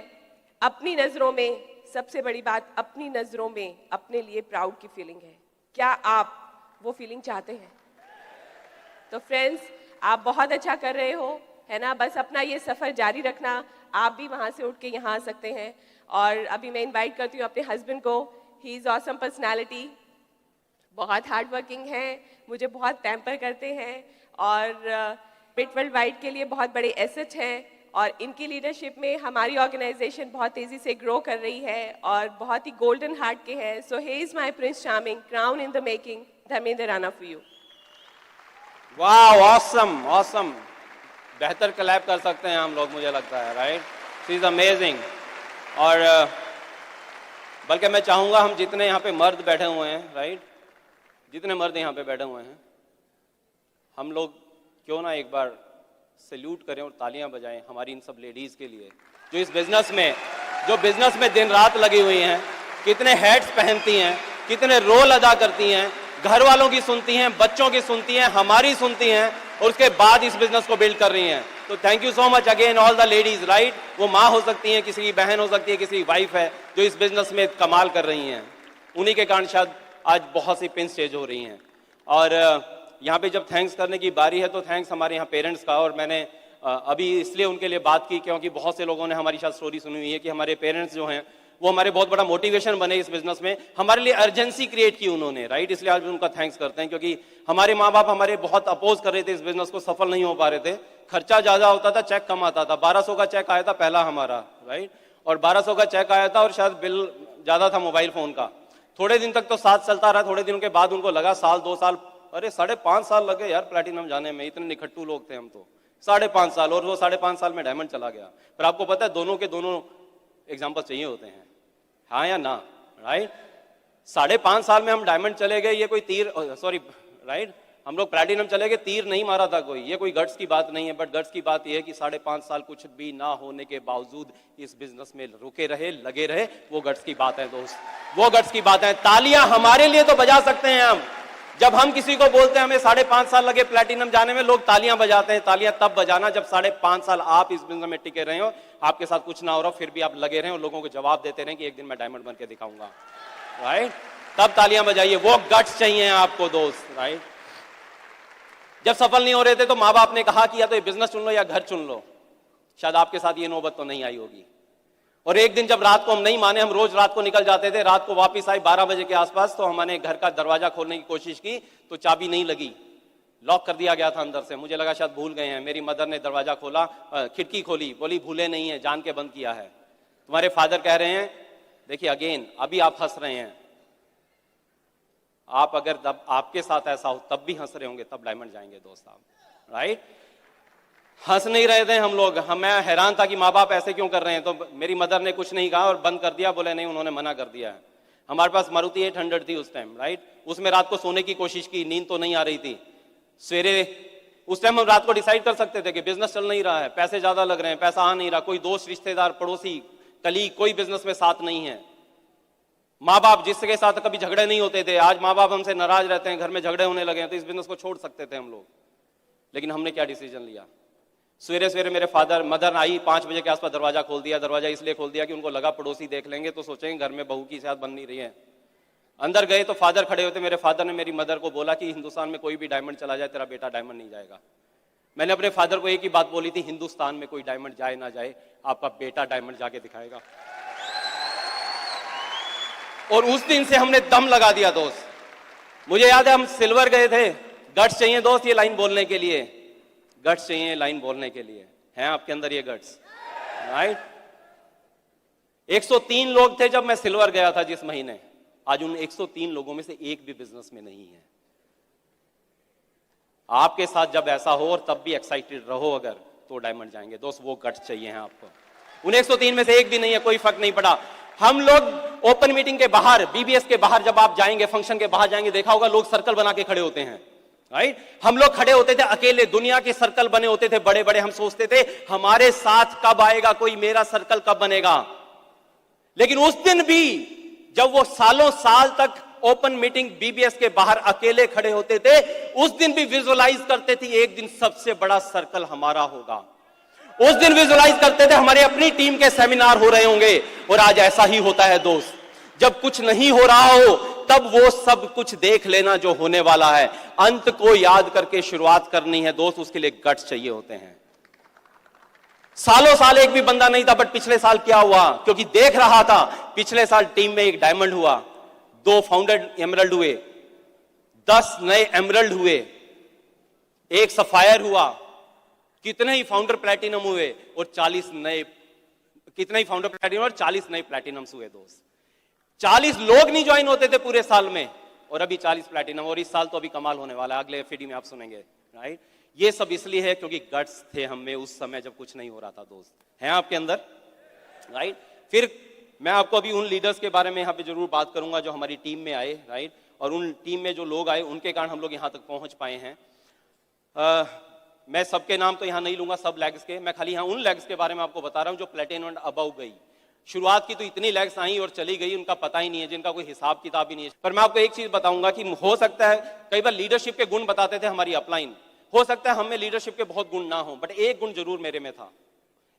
अपनी नज़रों में सबसे बड़ी बात, अपनी नज़रों में अपने लिए प्राउड की फीलिंग है। क्या आप वो फीलिंग चाहते हैं? तो फ्रेंड्स, आप बहुत अच्छा कर रहे हो, है ना। बस अपना ये सफ़र जारी रखना, आप भी वहाँ से उठ के यहाँ आ सकते हैं। और अभी मैं इनवाइट करती हूँ अपने हस्बैंड को। ही इज़ ऑसम पर्सनैलिटी, बहुत हार्ड वर्किंग हैं, मुझे बहुत पैम्पर करते हैं, और बिट वर्ल्ड वाइड के लिए बहुत बड़े एसेट हैं। और इनकी लीडरशिप में हमारी ऑर्गेनाइजेशन बहुत तेज़ी से ग्रो कर रही है और बहुत ही गोल्डन हार्ट के हैं। So he is my prince charming, crown in the making, Dharmendra Rana for you. वाह, ऑसम ऑसम, बेहतर क्लैप कर सकते हैं हम लोग, मुझे लगता है, राइट। She is amazing. और बल्कि मैं चाहूंगा हम जितने यहाँ पे मर्द बैठे हुए हैं, राइट, जितने मर्द यहाँ पे बैठे हुए हैं, हम लोग क्यों ना एक बार सैल्यूट करें और तालियां बजाएं हमारी इन सब लेडीज के लिए, जो इस बिजनेस में दिन रात लगी हुई हैं, कितने हैट्स पहनती हैं, कितने रोल अदा करती हैं, घर वालों की सुनती हैं, बच्चों की सुनती हैं, हमारी सुनती हैं, और उसके बाद इस बिजनेस को बिल्ड कर रही हैं। तो thank you so much again all the ladies, right. वो माँ हो सकती हैं, किसी की बहन हो सकती है, किसी की वाइफ है, जो इस बिजनेस में कमाल कर रही हैं। उन्हीं के कारण शायद आज बहुत सी पिन स्टेज हो रही हैं। और यहाँ पे जब थैंक्स करने की बारी है, तो थैंक्स हमारे यहाँ पेरेंट्स का। और मैंने अभी इसलिए उनके लिए बात की क्योंकि बहुत से लोगों ने हमारी शायद स्टोरी सुनी हुई है कि हमारे पेरेंट्स जो हैं वो हमारे बहुत बड़ा मोटिवेशन बने इस बिजनेस में, हमारे लिए अर्जेंसी क्रिएट की उन्होंने, राइट। इसलिए आज उनका थैंक्स करते हैं, क्योंकि हमारे माँ बाप हमारे बहुत अपोज कर रहे थे, इस बिजनेस को सफल नहीं हो पा रहे थे। खर्चा ज्यादा होता था, चेक कम आता था। 1200 का चेक आया था पहला हमारा, राइट, और 1200 का चेक आया था, और शायद बिल ज्यादा था मोबाइल फोन का। थोड़े दिन तक तो साथ चलता रहा, थोड़े दिनों के बाद उनको लगा साल 2 साल, अरे 5.5 साल लगे यार प्लैटिनम जाने में, इतने निखट्टू लोग थे हम तो। 5.5 साल, और वो 5.5 साल में डायमंड चला गया। पर आपको पता है दोनों के दोनों एग्जाम्पल चाहिए होते हैं, हाँ या ना, राइट। 5.5 साल में हम डायमंड चले गए, ये कोई तीर, सॉरी, राइट, हम लोग प्लैटिनम चले गए, तीर नहीं मारा था कोई, ये कोई गट्स की बात नहीं है। बट गट्स की बात यह है कि 5.5 साल कुछ भी ना होने के बावजूद इस बिजनेस में रुके रहे, लगे रहे, वो गट्स की बात है दोस्त, वो गट्स की बात है। तालियां हमारे लिए तो बजा सकते हैं हम, जब हम किसी को बोलते हैं हमें 5.5 साल लगे प्लैटिनम जाने में, लोग तालियां बजाते हैं। तालियां तब बजाना जब 5.5 साल आप इस बिजनेस में टिके रहे हो, आपके साथ कुछ ना हो रहा, फिर भी आप लगे रहे और लोगों को जवाब देते रहे कि एक दिन मैं डायमंड बन के दिखाऊंगा, राइट। तब तालियां बजाइए, वो गट्स चाहिए आपको दोस्त, राइट। जब सफल नहीं हो रहे थे तो माँ बाप ने कहा कि या तो ये बिजनेस चुन लो या घर चुन लो। शायद आपके साथ ये नौबत तो नहीं आई होगी। और एक दिन जब रात को हम नहीं माने, हम रोज रात को निकल जाते थे, रात को वापस आए 12 बजे के आसपास, तो हमने घर का दरवाजा खोलने की कोशिश की तो चाबी नहीं लगी, लॉक कर दिया गया था अंदर से। मुझे लगा शायद भूल गए हैं। मेरी मदर ने दरवाजा खोला, खिड़की खोली, बोली भूले नहीं है, जान के बंद किया है। तुम्हारे फादर कह रहे हैं, देखिए अगेन अभी आप हंस रहे हैं, आप अगर तब आपके साथ ऐसा हो तब भी हंस रहे होंगे, तब डायमंड जाएंगे दोस्त आप, राइट। हंस नहीं रहे थे हम लोग, मैं हैरान था कि माँ बाप ऐसे क्यों कर रहे हैं। तो मेरी मदर ने कुछ नहीं कहा और बंद कर दिया, बोले नहीं उन्होंने मना कर दिया है। हमारे पास मारुति 800 थी उस टाइम, राइट। उसमें रात को सोने की कोशिश की, नींद तो नहीं आ रही थी। सवेरे उस टाइम हम रात को डिसाइड कर सकते थे कि बिजनेस चल नहीं रहा है, पैसे ज्यादा लग रहे हैं, पैसा आ नहीं रहा, कोई दोस्त रिश्तेदार पड़ोसी कलीग कोई बिजनेस में साथ नहीं है। माँ बाप जिसके साथ कभी झगड़े नहीं होते थे, आज माँ बाप हमसे नाराज रहते हैं, घर में झगड़े होने लगे हैं, तो इस बिजनेस को छोड़ सकते थे हम लोग। लेकिन हमने क्या डिसीजन लिया, सवेरे सवेरे मेरे मदर आई 5 बजे के आसपास, दरवाजा खोल दिया। दरवाजा इसलिए खोल दिया कि उनको लगा पड़ोसी देख लेंगे तो सोचेंगे घर में बहू की शायद बन नहीं रही है। अंदर गए तो फादर खड़े होते, मेरे फादर ने मेरी मदर को बोला कि हिंदुस्तान में कोई भी डायमंड चला जाए, तेरा बेटा डायमंड नहीं जाएगा। मैंने अपने फादर को एक ही बात बोली थी, हिंदुस्तान में कोई डायमंड जाए ना जाए, आपका बेटा डायमंड जाके दिखाएगा। और उस दिन से हमने दम लगा दिया दोस्त। मुझे याद है हम सिल्वर गए थे। गट्स चाहिए दोस्त ये लाइन बोलने के लिए, गट्स चाहिए लाइन बोलने के लिए, हैं आपके अंदर ये गट्स, राइट। 103 लोग थे जब मैं सिल्वर गया था जिस महीने, आज उन 103 लोगों में से एक भी बिजनेस में नहीं है। आपके साथ जब ऐसा हो और तब भी एक्साइटेड रहो अगर, तो डायमंड जाएंगे दोस्त। वो गट्स चाहिए हैं आपको। उन 103 में से एक भी नहीं है, कोई फर्क नहीं पड़ा। हम लोग ओपन मीटिंग के बाहर, बीबीएस के बाहर जब आप जाएंगे, फंक्शन के बाहर जाएंगे, देखा होगा लोग सर्कल बना के खड़े होते हैं, राइट। हम लोग खड़े होते थे अकेले, दुनिया के सर्कल बने होते थे बड़े बड़े, हम सोचते थे हमारे साथ कब आएगा कोई, मेरा सर्कल कब बनेगा। लेकिन उस दिन भी जब वो सालों साल तक ओपन मीटिंग बीबीएस के बाहर अकेले खड़े होते थे, उस दिन भी विजुअलाइज करते थे एक दिन सबसे बड़ा सर्कल हमारा होगा। उस दिन विजुअलाइज करते थे हमारे अपनी टीम के सेमिनार हो रहे होंगे। और आज ऐसा ही होता है दोस्त, जब कुछ नहीं हो रहा हो तब वो सब कुछ देख लेना जो होने वाला है। अंत को याद करके शुरुआत करनी है दोस्त, उसके लिए गट्स चाहिए होते हैं। सालों साल एक भी बंदा नहीं था, बट पिछले साल क्या हुआ, क्योंकि देख रहा था, पिछले साल टीम में एक डायमंड हुआ, 2 फाउंडर एमरल्ड हुए, 10 नए एमरल्ड हुए, 1 सफायर हुआ, कितने ही फाउंडर प्लैटिनम हुए और 40 नए, कितने ही फाउंडर प्लैटिनम और 40 नए प्लैटिनम्स हुए दोस्त। 40 लोग नहीं ज्वाइन होते थे पूरे साल में, और अभी 40 प्लैटिनम, और इस साल तो अभी कमाल होने वाला है, अगले एफडी में आप सुनेंगे, राइट। ये सब इसलिए है क्योंकि गट्स थे हम में उस समय जब कुछ नहीं हो रहा था दोस्त, हैं आपके अंदर, राइट। फिर मैं आपको अभी उन लीडर्स के बारे में यहाँ पे जरूर बात करूंगा जो हमारी टीम में आए, राइट, और उन टीम में जो लोग आए उनके कारण हम लोग यहाँ तक पहुंच पाए हैं। मैं सबके नाम तो यहाँ नहीं लूंगा, सब लेग्स के, मैं खाली यहाँ उन लेग्स के बारे में आपको बता रहा हूँ जो प्लेटिनम एंड अबव गई। शुरुआत की तो इतनी लेग्स आई और चली गई, उनका पता ही नहीं है, जिनका कोई हिसाब किताब ही नहीं है। पर मैं आपको एक चीज बताऊंगा कि हो सकता है कई बार लीडरशिप के गुण बताते थे हमारी अपलाइन, हो सकता है हमें लीडरशिप के बहुत गुण ना हो, बट एक गुण जरूर मेरे में था,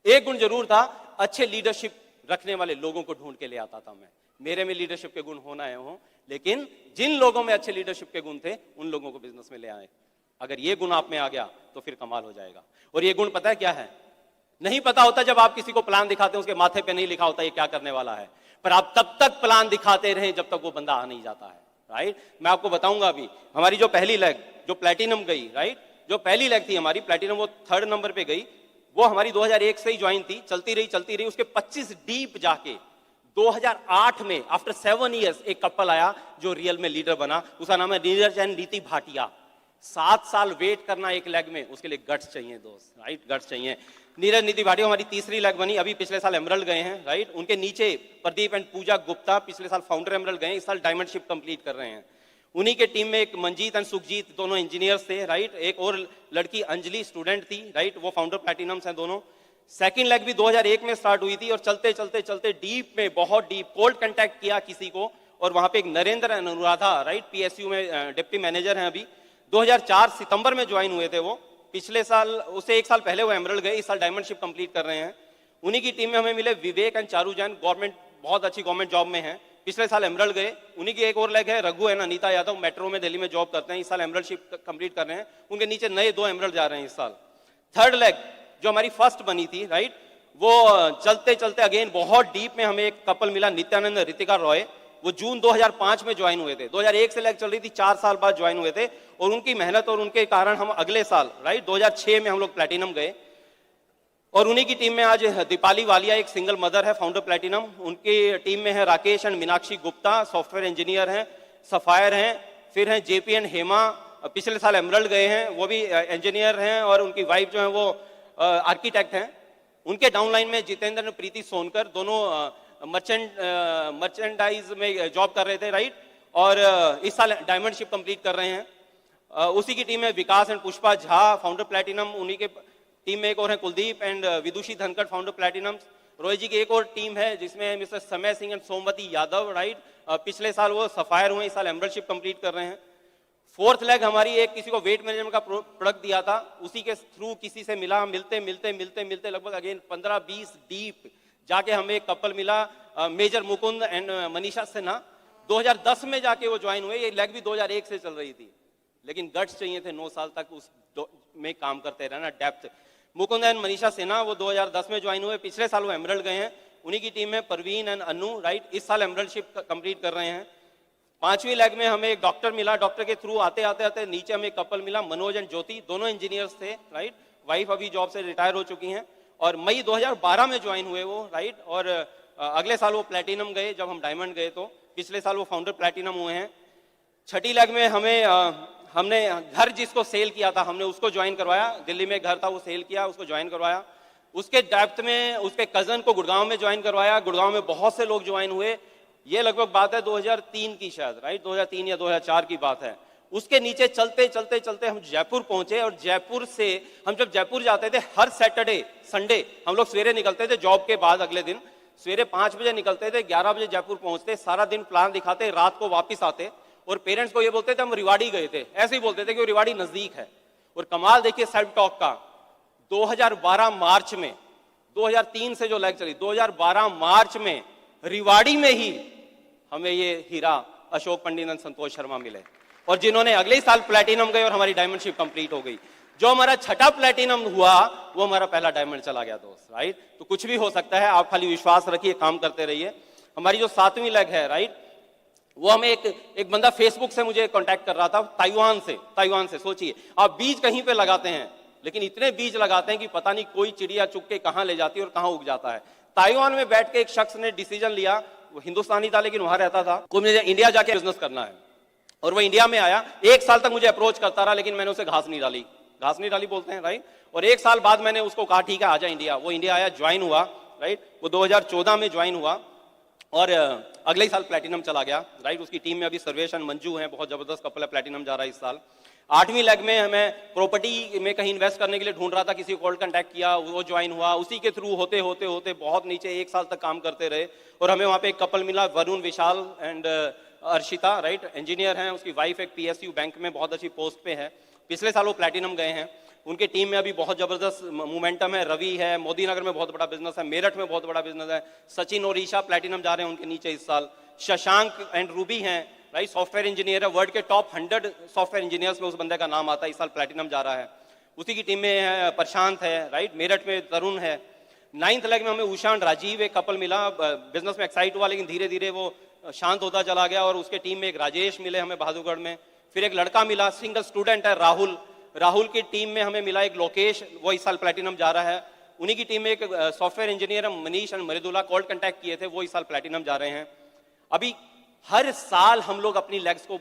एक गुण जरूर था, अच्छे लीडरशिप रखने वाले लोगों को ढूंढ के ले आता था मैं। मेरे में लीडरशिप के गुण होना है हो, लेकिन जिन लोगों में अच्छे लीडरशिप के गुण थे उन लोगों को बिजनेस में ले आए। अगर ये गुण आप में आ गया तो फिर कमाल हो जाएगा। और ये गुण पता है क्या है, नहीं पता होता जब आप किसी को प्लान दिखाते हैं, उसके माथे पे नहीं लिखा होता ये क्या करने वाला है, पर आप तब तक प्लान दिखाते रहे जब तक वो बंदा आ नहीं जाता है, राइट। मैं आपको बताऊंगा अभी हमारी जो पहली लेग जो प्लैटिनम गई, राइट, जो पहली लेग थी हमारी प्लैटिनम, वो 3rd नंबर पे गई, वो हमारी 2001 से ही ज्वाइन थी, चलती रही, उसके 25 डीप जाके 2008 में आफ्टर 7 ईयर्स एक कपल आया जो रियल में लीडर बना, उसका नाम है नीरज एंड नीति भाटिया। 7 साल वेट करना एक लेग में, उसके लिए गट्स चाहिए दोस्त, राइट, गट्स चाहिए। नीरज नीति भाटिया हमारी तीसरी लेग बनी, अभी पिछले साल एमरल्ड गए हैं, राइट। उनके नीचे प्रदीप एंड पूजा गुप्ता पिछले साल फाउंडर एमरल्ड गए, इस साल डायमंडशिप कंप्लीट कर रहे हैं। उन्हीं के टीम में एक मंजीत एंड सुखजीत, दोनों इंजीनियर्स थे, राइट। एक और लड़की अंजलि स्टूडेंट थी, राइट, वो फाउंडर प्लैटिनम्स हैं दोनों। सेकंड लेग भी 2001 में स्टार्ट हुई थी और चलते चलते चलते डीप में, बहुत डीप कोल्ड कांटेक्ट किया किसी को, और वहां पे एक नरेंद्र अनुराधा, राइट, पीएसयू में डिप्टी मैनेजर हैं अभी, 2004 सितंबर में ज्वाइन हुए थे वो। पिछले साल, उससे 1 साल पहले वो एमरल्ड गए, इस साल डायमंडशिप कंप्लीट कर रहे हैं। उन्हीं की टीम में हमें मिले विवेक एंड चारू जैन, गवर्नमेंट, बहुत अच्छी गवर्नमेंट जॉब में है, पिछले साल एमरल्ड गए। उन्हीं की एक और लेग है रघु एंड अनीता यादव, मेट्रो में दिल्ली में जॉब करते हैं, इस साल एमरल्डशिप कंप्लीट कर रहे हैं। उनके नीचे नए 2 एमरल्ड जा रहे हैं इस साल। 3rd लेग जो हमारी फर्स्ट बनी थी, राइट, वो चलते चलते अगेन बहुत डीप में हमें एक कपल मिला, नित्यानंद रितिका रॉय, वो जून 2005 में ज्वाइन हुए थे, 2001 से लेग चल रही थी, 4 साल बाद ज्वाइन हुए थे, और उनकी मेहनत और उनके कारण हम अगले साल, राइट, 2006 में हम लोग प्लैटिनम गए। और उन्हीं की टीम में आज दीपाली वालिया, एक सिंगल मदर है, फाउंडर प्लैटिनम। उनकी टीम में है Rakesh and Meenakshi Gupta, software engineer हैं, सफायर हैं। फिर हैं जेपी एंड हेमा, पिछले साल एमरल्ड गए हैं, वो भी इंजीनियर हैं, और उनकी वाइफ जो है वो आर्किटेक्ट हैं। उनके डाउनलाइन में जितेंद्र और प्रीति सोनकर, दोनों मर्चेंडाइज में जॉब कर रहे थे, राइट, और इस साल डायमंडशिप कंप्लीट कर रहे हैं। उसी की टीम में Vikas and Pushpa Jha, founder platinum. उन्हीं के टीम में एक और है Kuldeep and Vidushi Dhankhar, founder platinum. Rohit ji की एक और टीम है जिसमें mister Samay Singh and Somvati Yadav, right, पिछले साल वो सफायर हुए, इस साल एमरल्डशिप कंप्लीट कर रहे हैं। 4th लेग हमारी, एक किसी को वेट मैनेजमेंट का प्रोडक्ट दिया था, उसी के थ्रू किसी से मिला, मिलते मिलते मिलते मिलते लगभग अगेन 15-20 डीप जाके हमें एक कपल मिला, मेजर मुकुंद एंड मनीषा सिन्हा। 2010 में जाके वो ज्वाइन हुए, ये लेग भी 2001 से चल रही थी, लेकिन गट्स चाहिए थे 9 साल तक उस में काम करते रहना, डेप्थ। मुकुंद एंड मनीषा सिन्हा वो 2010 में ज्वाइन हुए, पिछले साल वो एमरल्ड गए हैं। उन्हीं की टीम में परवीन एंड अनु, राइट, इस साल एमरल्डशिप कंप्लीट कर रहे हैं। 5वीं लेग में हमें एक डॉक्टर मिला, डॉक्टर के थ्रू आते आते आते नीचे हमें एक कपल मिला, मनोज एंड ज्योति, दोनों इंजीनियर्स थे, राइट, वाइफ अभी जॉब से रिटायर हो चुकी हैं, और मई 2012 में ज्वाइन हुए वो, राइट, और अगले साल वो प्लैटिनम गए जब हम डायमंड गए, तो पिछले साल वो फाउंडर प्लैटिनम हुए हैं। 6ठी लेग में हमने घर जिसको सेल किया था हमने उसको ज्वाइन करवाया, दिल्ली में घर था वो सेल किया, उसको ज्वाइन करवाया। उसके डेप्थ में उसके कजन को गुड़गांव में ज्वाइन करवाया, गुड़गांव में बहुत से लोग ज्वाइन हुए। ये लगभग बात है 2003 की शायद, राइट, 2003 या 2004 की बात है। उसके नीचे चलते चलते चलते हम जयपुर पहुंचे, और जयपुर से हम जब जयपुर जाते थे हर सैटरडे संडे हम लोग सवेरे निकलते थे, जॉब के बाद अगले दिन सवेरे 5 बजे निकलते थे, 11 बजे जयपुर पहुंचते, सारा दिन प्लान दिखाते, रात को वापिस आते, और पेरेंट्स को ये बोलते थे हम रिवाड़ी गए थे, ऐसे ही बोलते थे कि रिवाड़ी नजदीक है। और कमाल देखिए सेल्फ टॉक का, 2012 मार्च में, 2003 से जो लैग चली, 2012 मार्च में रिवाड़ी में ही हमें ये हीरा अशोक पंडित और संतोष शर्मा मिले, और जिन्होंने अगले ही साल प्लैटिनम गए और हमारी डायमंडशिप कंप्लीट हो गई। जो हमारा छठा प्लैटिनम हुआ वो हमारा पहला डायमंड चला गया दोस्त, राइट। तो कुछ भी हो सकता है, आप खाली विश्वास रखिए, काम करते रहिए। हमारी जो 7वीं लेग है, राइट, वो हमें एक बंदा फेसबुक से मुझे कांटेक्ट कर रहा था, ताइवान से। सोचिए आप बीज कहीं पे लगाते हैं, लेकिन इतने बीज लगाते हैं कि पता नहीं कोई चिड़िया चुग के कहां ले जाती है और कहां उग जाता है। ताइवान में बैठ के एक शख्स ने डिसीजन लिया, वो हिंदुस्तानी था लेकिन वहां रहता था, को मुझे इंडिया जाके बिजनेस करना है, और वो इंडिया में आया। 1 साल तक मुझे अप्रोच करता रहा, लेकिन मैंने उसे घास नहीं डाली बोलते हैं, राइट। और 1 साल बाद मैंने उसको कहा ठीक है आजा इंडिया। वो इंडिया आया, ज्वाइन हुआ, राइट। वो 2014 में ज्वाइन हुआ, और अगले ही साल प्लैटिनम चला गया, राइट। उसकी टीम में अभी सर्वेश और मंजू हैं, बहुत जबरदस्त कपल है, प्लैटिनम जा रहा है इस साल। 8वीं लेग में हमें प्रॉपर्टी में कहीं इन्वेस्ट करने के लिए ढूंढ रहा था, किसी को कांटेक्ट किया, वो ज्वाइन हुआ। उसी के थ्रू होते होते होते बहुत नीचे 1 साल तक काम करते रहे, और हमें वहां पे एक कपल मिला, वरुण विशाल एंड अर्शिता, राइट, इंजीनियर हैं। उसकी वाइफ एक PSU बैंक में बहुत अच्छी पोस्ट पे है। पिछले साल वो प्लैटिनम गए हैं। उनके टीम में अभी बहुत जबरदस्त मोमेंटम है। रवि है, मोदी नगर में बहुत बड़ा बिजनेस है, मेरठ में बहुत बड़ा बिजनेस है। सचिन और ईशा प्लैटिनम जा रहे हैं उनके नीचे इस साल। शशांक एंड रूबी हैं, राइट, सॉफ्टवेयर इंजीनियर है, वर्ल्ड के टॉप 100 सॉफ्टवेयर इंजीनियर्स में उस बंदे का नाम आता है, इस साल प्लैटिनम जा रहा है। उसी की टीम में है प्रशांत है, राइट, मेरठ में तरुण है। 9th लेग में हमें उषा और राजीव एक कपल मिला, बिजनेस में एक्साइट हुआ, लेकिन धीरे धीरे वो शांत होता चला गया। और उसके टीम में एक राजेश मिले हमें बहादुरगढ़ में। फिर एक लड़का मिला, सिंगल स्टूडेंट है, राहुल की टीम में हमें मिला एक लोकेश, वो इस साल प्लैटिनम जा रहा है। उन्हीं की टीम में एक सॉफ्टवेयर इंजीनियर मनीष और मृदुला, कॉल्ड कांटेक्ट किए थे, वो इस साल प्लैटिनम जा रहे हैं। अभी हर साल हम लोग अपनी लेग्स को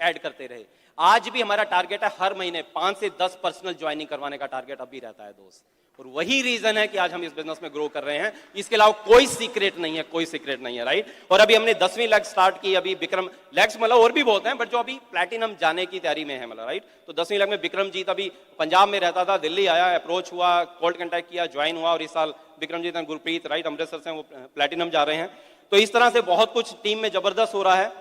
ऐड करते रहे। आज भी हमारा टारगेट है हर महीने 5 से 10 पर्सनल ज्वाइनिंग करवाने का टारगेट अभी रहता है दोस्त, और वही रीजन है कि आज हम इस बिजनेस में ग्रो कर रहे हैं। इसके अलावा कोई सीक्रेट नहीं है, राइट। और अभी हमने 10वीं लेग स्टार्ट की, अभी विक्रम लेग्स मतलब और भी बहुत हैं, बट जो अभी प्लैटिनम जाने की तैयारी में है, मतलब, राइट। तो 10वीं लेग में विक्रमजीत अभी पंजाब में रहता था, दिल्ली आया, अप्रोच हुआ, कॉल्ड कांटेक्ट किया, ज्वाइन हुआ, और इस साल विक्रमजीत और गुरप्रीत, राइट, अमृतसर से वो प्लैटिनम जा रहे हैं। तो इस तरह से बहुत कुछ टीम में जबरदस्त हो रहा है।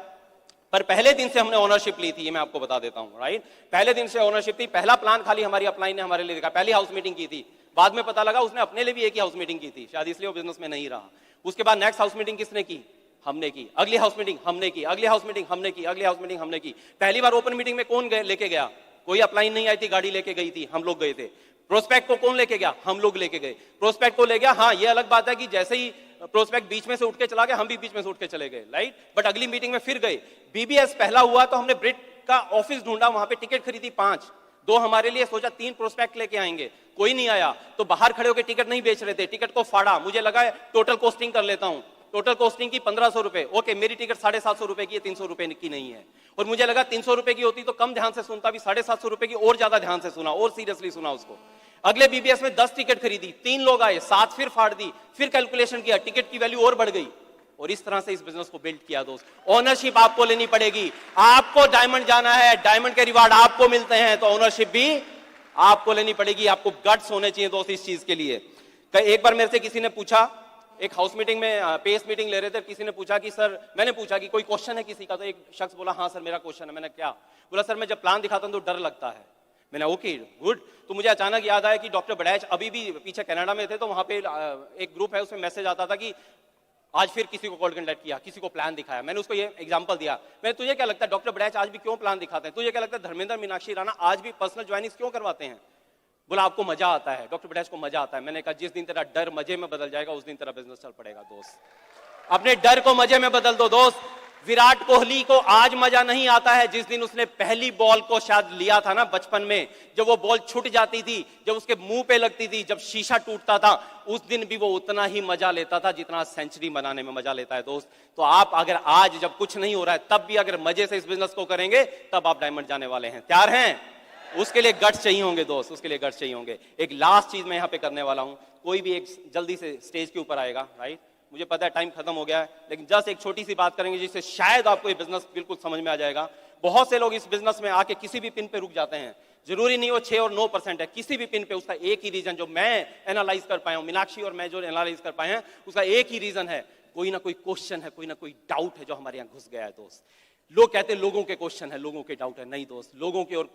पर पहले दिन से हमने ओनरशिप ली थी, ये मैं आपको बता देता हूं, राइट। पहले दिन से ओनरशिप थी। पहला प्लान खाली हमारी अपलाइन ने हमारे लिए देखा, पहली हाउस मीटिंग की थी, बाद में पता लगा उसने अपने लिए भी एक ही हाउस मीटिंग की थी, शायद इसलिए वो बिजनेस में नहीं रहा। उसके बाद नेक्स्ट हाउस मीटिंग किसने की? हमने की। अगली हाउस मीटिंग हमने की, अगली हाउस मीटिंग हमने की, अगली हाउस मीटिंग हमने की। पहली बार ओपन मीटिंग में कौन लेके गया? कोई अपलाइन नहीं आई थी, गाड़ी लेके गई थी, हम लोग गए थे। प्रोस्पेक्ट को कौन लेके गया? हम लोग लेके गए। प्रोस्पेक्ट को ले गया, हाँ ये अलग बात है कि जैसे ही प्रोस्पेक्ट बीच में से उठ के चला गया, हम भी बीच में से उठ के चले गए, राइट। बट अगली मीटिंग में फिर गए। BBS पहला हुआ तो हमने ब्रिट का ऑफिस ढूंढा, वहां पे टिकट खरीदी 5, 2 हमारे लिए, सोचा 3 प्रोस्पेक्ट लेके आएंगे, कोई नहीं आया। तो बाहर खड़े होकर टिकट नहीं बेच रहे थे, टिकट को फाड़ा। मुझे लगा टोटल कॉस्टिंग कर लेता हूं, टोटल कॉस्टिंग की 1500 रुपए। ओके, मेरी टिकट 750 रुपए की है, 300 रुपए की नहीं है। और मुझे लगा 300 रुपए की होती तो कम ध्यान से सुनता, भी 750 रुपए की और ज्यादा ध्यान से सुना और सीरियसली सुना उसको। अगले BBS में 10 टिकट खरीदी, 3 लोग आए, 7 फिर फाड़ दी, फिर कैलकुलेशन किया, टिकट की वैल्यू और बढ़ गई। और इस तरह से इस बिजनेस को बिल्ड किया दोस्त। ओनरशिप आपको लेनी पड़ेगी। आपको डायमंड जाना है, डायमंड के रिवार्ड आपको मिलते हैं, तो ओनरशिप भी आपको लेनी पड़ेगी। आपको गट्स होने चाहिए दोस्त इस चीज के लिए। एक बार मेरे से किसी ने पूछा, एक हाउस मीटिंग में पेस मीटिंग ले रहे थे, किसी ने पूछा कि सर, मैंने पूछा कि कोई क्वेश्चन है किसी का, तो एक शख्स बोला हाँ सर मेरा क्वेश्चन है। मैंने क्या? बोला सर मैं जब प्लान दिखाता हूं तो डर लगता है। मैंने ओके गुड। तो मुझे अचानक याद आया कि डॉक्टर बड़ैच अभी भी पीछे कनाडा में थे, तो वहां पे एक ग्रुप है, उसमें मैसेज आता था कि आज फिर किसी को कॉल कांटेक्ट किया, किसी को प्लान दिखाया। मैंने उसको ये एग्जांपल दिया, मैंने तुझे क्या लगता है डॉक्टर बड़ैच आज भी क्यों प्लान दिखाते हैं? तुझे क्या लगता है धर्मेंद्र मीनाक्षी राणा आज भी पर्सनल ज्वाइनिंग क्यों करवाते हैं? बोला आपको मजा आता है, डॉक्टर बड़ैच को मजा आता है। मैंने कहा जिस दिन तेरा डर मजे में बदल जाएगा उस दिन तेरा बिजनेस चल पड़ेगा दोस्त। अपने डर को मजे में बदल दो दोस्त। विराट कोहली को आज मजा नहीं आता है, जिस दिन उसने पहली बॉल को शायद लिया था ना बचपन में, जब वो बॉल छूट जाती थी, जब उसके मुंह पे लगती थी, जब शीशा टूटता था, उस दिन भी वो उतना ही मजा लेता था जितना सेंचुरी बनाने में मजा लेता है दोस्त। तो आप अगर आज जब कुछ नहीं हो रहा है तब भी अगर मजे से इस बिजनेस को करेंगे तब आप डायमंड जाने वाले हैं। तैयार हैं? उसके लिए गट्स चाहिए होंगे दोस्त, उसके लिए गट्स चाहिए होंगे। एक लास्ट चीज मैं यहाँ पे करने वाला हूं। कोई भी एक जल्दी से स्टेज के ऊपर आएगा, राइट। मुझे पता है टाइम खत्म हो गया है, लेकिन जस्ट एक छोटी सी बात करेंगे जिससे शायद आपको ये बिजनेस बिल्कुल समझ में आ जाएगा। बहुत से लोग इस बिजनेस में आके किसी भी पिन पे रुक जाते हैं, जरूरी नहीं वो 6 और 9% है, किसी भी पिन पे उसका एक ही रीजन जो मैं एनालाइज कर पाया हूं, मीनाक्षी और मैं जो एनालाइज कर पाए हैं, उसका एक ही रीजन है, कोई ना कोई क्वेश्चन है, कोई ना कोई डाउट है जो हमारे यहाँ घुस गया है दोस्त। लोग कहते हैं लोगों के क्वेश्चन है, लोगों के डाउट है, नहीं दोस्त, लोगों के और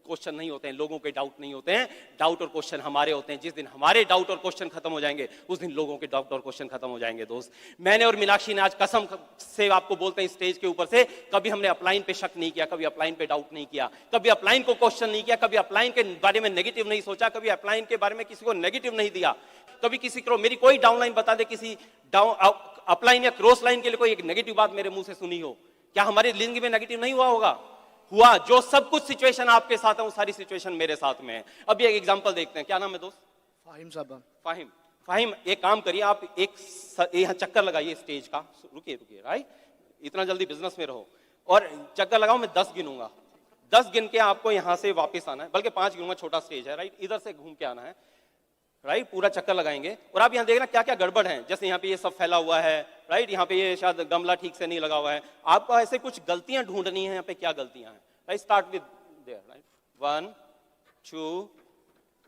क्वेश्चन नहीं होते हैं, लोगों के डाउट नहीं होते हैं, डाउट और क्वेश्चन हमारे होते हैं। जिस दिन हमारे डाउट और क्वेश्चन खत्म हो जाएंगे उस दिन लोगों के डाउट और क्वेश्चन खत्म हो जाएंगे दोस्त। मैंने और मीनाक्षी ने आज कसम से आपको बोलते हैं स्टेज के ऊपर से, कभी हमने अपलाइन पे शक नहीं किया, कभी अपलाइन पे डाउट नहीं किया, कभी अपलाइन को क्वेश्चन नहीं किया, कभी अपलाइन के बारे में नेगेटिव नहीं सोचा, कभी अपलाइन के बारे में किसी को नेगेटिव नहीं दिया, कभी किसी को मेरी कोई डाउनलाइन बता दे, किसी अपलाइन या क्रॉस लाइन के लिए कोई एक नेगेटिव बात मेरे मुंह से सुनी हो, क्या हमारी जिंदगी में नेगेटिव नहीं हुआ होगा? हुआ। जो सब कुछ सिचुएशन आपके साथ है वो सारी सिचुएशन मेरे साथ में है। अभी एक एग्जांपल देखते हैं। क्या नाम है दोस्त? फाहिम साहब। फाहिम। फाहिम, एक काम करिए, आप यहाँ चक्कर लगाइए स्टेज का, रुकिए राइट, इतना जल्दी बिजनेस में रहो, और चक्कर लगाओ, मैं 10 गिनूंगा, 10 गिन के आपको यहां से वापस आना है, बल्कि 5 गिनूंगा, छोटा स्टेज है राइट, इधर से घूम के आना है राइट, पूरा चक्कर लगाएंगे और आप यहाँ देखना क्या क्या गड़बड़ है। जैसे यहाँ पे ये सब फैला हुआ है राइट, यहाँ पे ये शायद गमला ठीक से नहीं लगा हुआ है, आपको ऐसे कुछ गलतियां ढूंढनी है, यहाँ पे क्या गलतियां हैं right. Start with their right, 1 2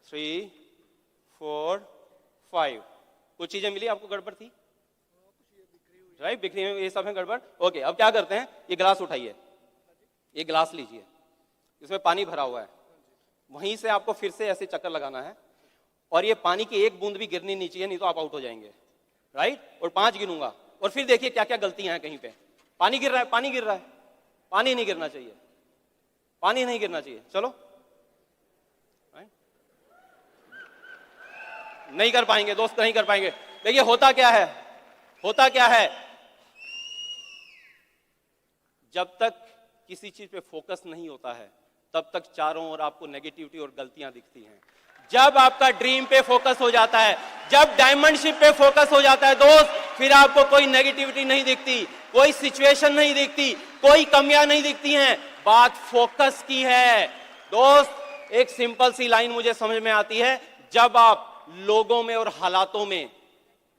3 4 5, कुछ चीजें मिली आपको गड़बड़ थी राइट, बिखरी हुई ये सब है गड़बड़। ओके, अब क्या करते हैं, ये गिलास उठाइए, ये गिलास लीजिए, इसमें पानी भरा हुआ है, वहीं से आपको फिर से ऐसे चक्कर लगाना है और ये पानी की एक बूंद भी गिरनी नहीं चाहिए, नहीं तो आप आउट हो जाएंगे राइट। और 5 गिनूंगा और फिर देखिए क्या क्या गलतियां हैं। कहीं पे पानी गिर रहा है, पानी गिर रहा है, पानी नहीं गिरना चाहिए, पानी नहीं गिरना चाहिए, चलो right? नहीं कर पाएंगे दोस्त, नहीं कर पाएंगे। देखिए होता क्या है, होता क्या है, जब तक किसी चीज पे फोकस नहीं होता है तब तक चारों ओर आपको नेगेटिविटी और गलतियां दिखती हैं। जब आपका ड्रीम पे फोकस हो जाता है, जब डायमंडशिप पे फोकस हो जाता है दोस्त, फिर आपको कोई नेगेटिविटी नहीं दिखती, कोई सिचुएशन नहीं दिखती, कोई कमियां नहीं दिखती हैं, बात फोकस की है दोस्त। एक सिंपल सी लाइन मुझे समझ में आती है, जब आप लोगों में और हालातों में,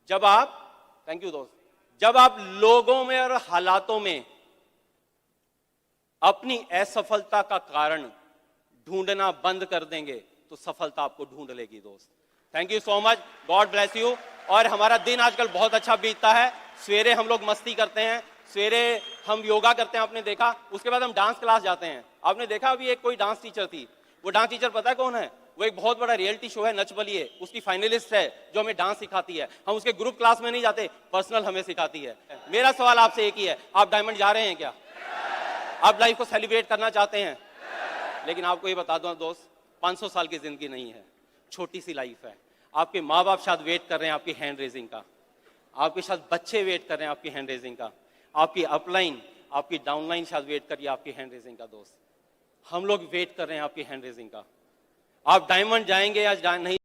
जब आप, थैंक यू दोस्त, जब आप लोगों में और हालातों में अपनी असफलता का कारण ढूंढना बंद कर देंगे तो सफलता आपको ढूंढ लेगी दोस्त। Thank you so much, God bless you. और हमारा दिन आजकल बहुत अच्छा बीतता है, सवेरे हम लोग मस्ती करते हैं, सवेरे हम योगा करते हैं, आपने देखा, उसके बाद हम डांस क्लास जाते हैं। आपने देखा अभी एक कोई डांस टीचर थी, वो डांस टीचर पता है कौन है? वो एक बहुत बड़ा रियलिटी शो है नच बलिए, उसकी फाइनलिस्ट है जो हमें डांस सिखाती है। हम उसके ग्रुप क्लास में नहीं जाते, पर्सनल हमें सिखाती है। मेरा सवाल आपसे एक ही है, आप डायमंड जा रहे हैं क्या? आप लाइफ को सेलिब्रेट करना चाहते हैं? लेकिन आपको ये बता दो दोस्त, 500 साल की जिंदगी नहीं है, छोटी सी लाइफ है। आपके माँ बाप शायद वेट कर रहे हैं आपकी हैंड रेजिंग का, आपके शायद बच्चे वेट कर रहे हैं आपकी हैंड रेजिंग का, आपकी अपलाइन, आपकी डाउनलाइन शायद वेट कर रही है आपकी हैंड रेजिंग का दोस्त। हम लोग वेट कर रहे हैं आपकी हैंड रेजिंग का। आप डायमंड जाएंगे या नहीं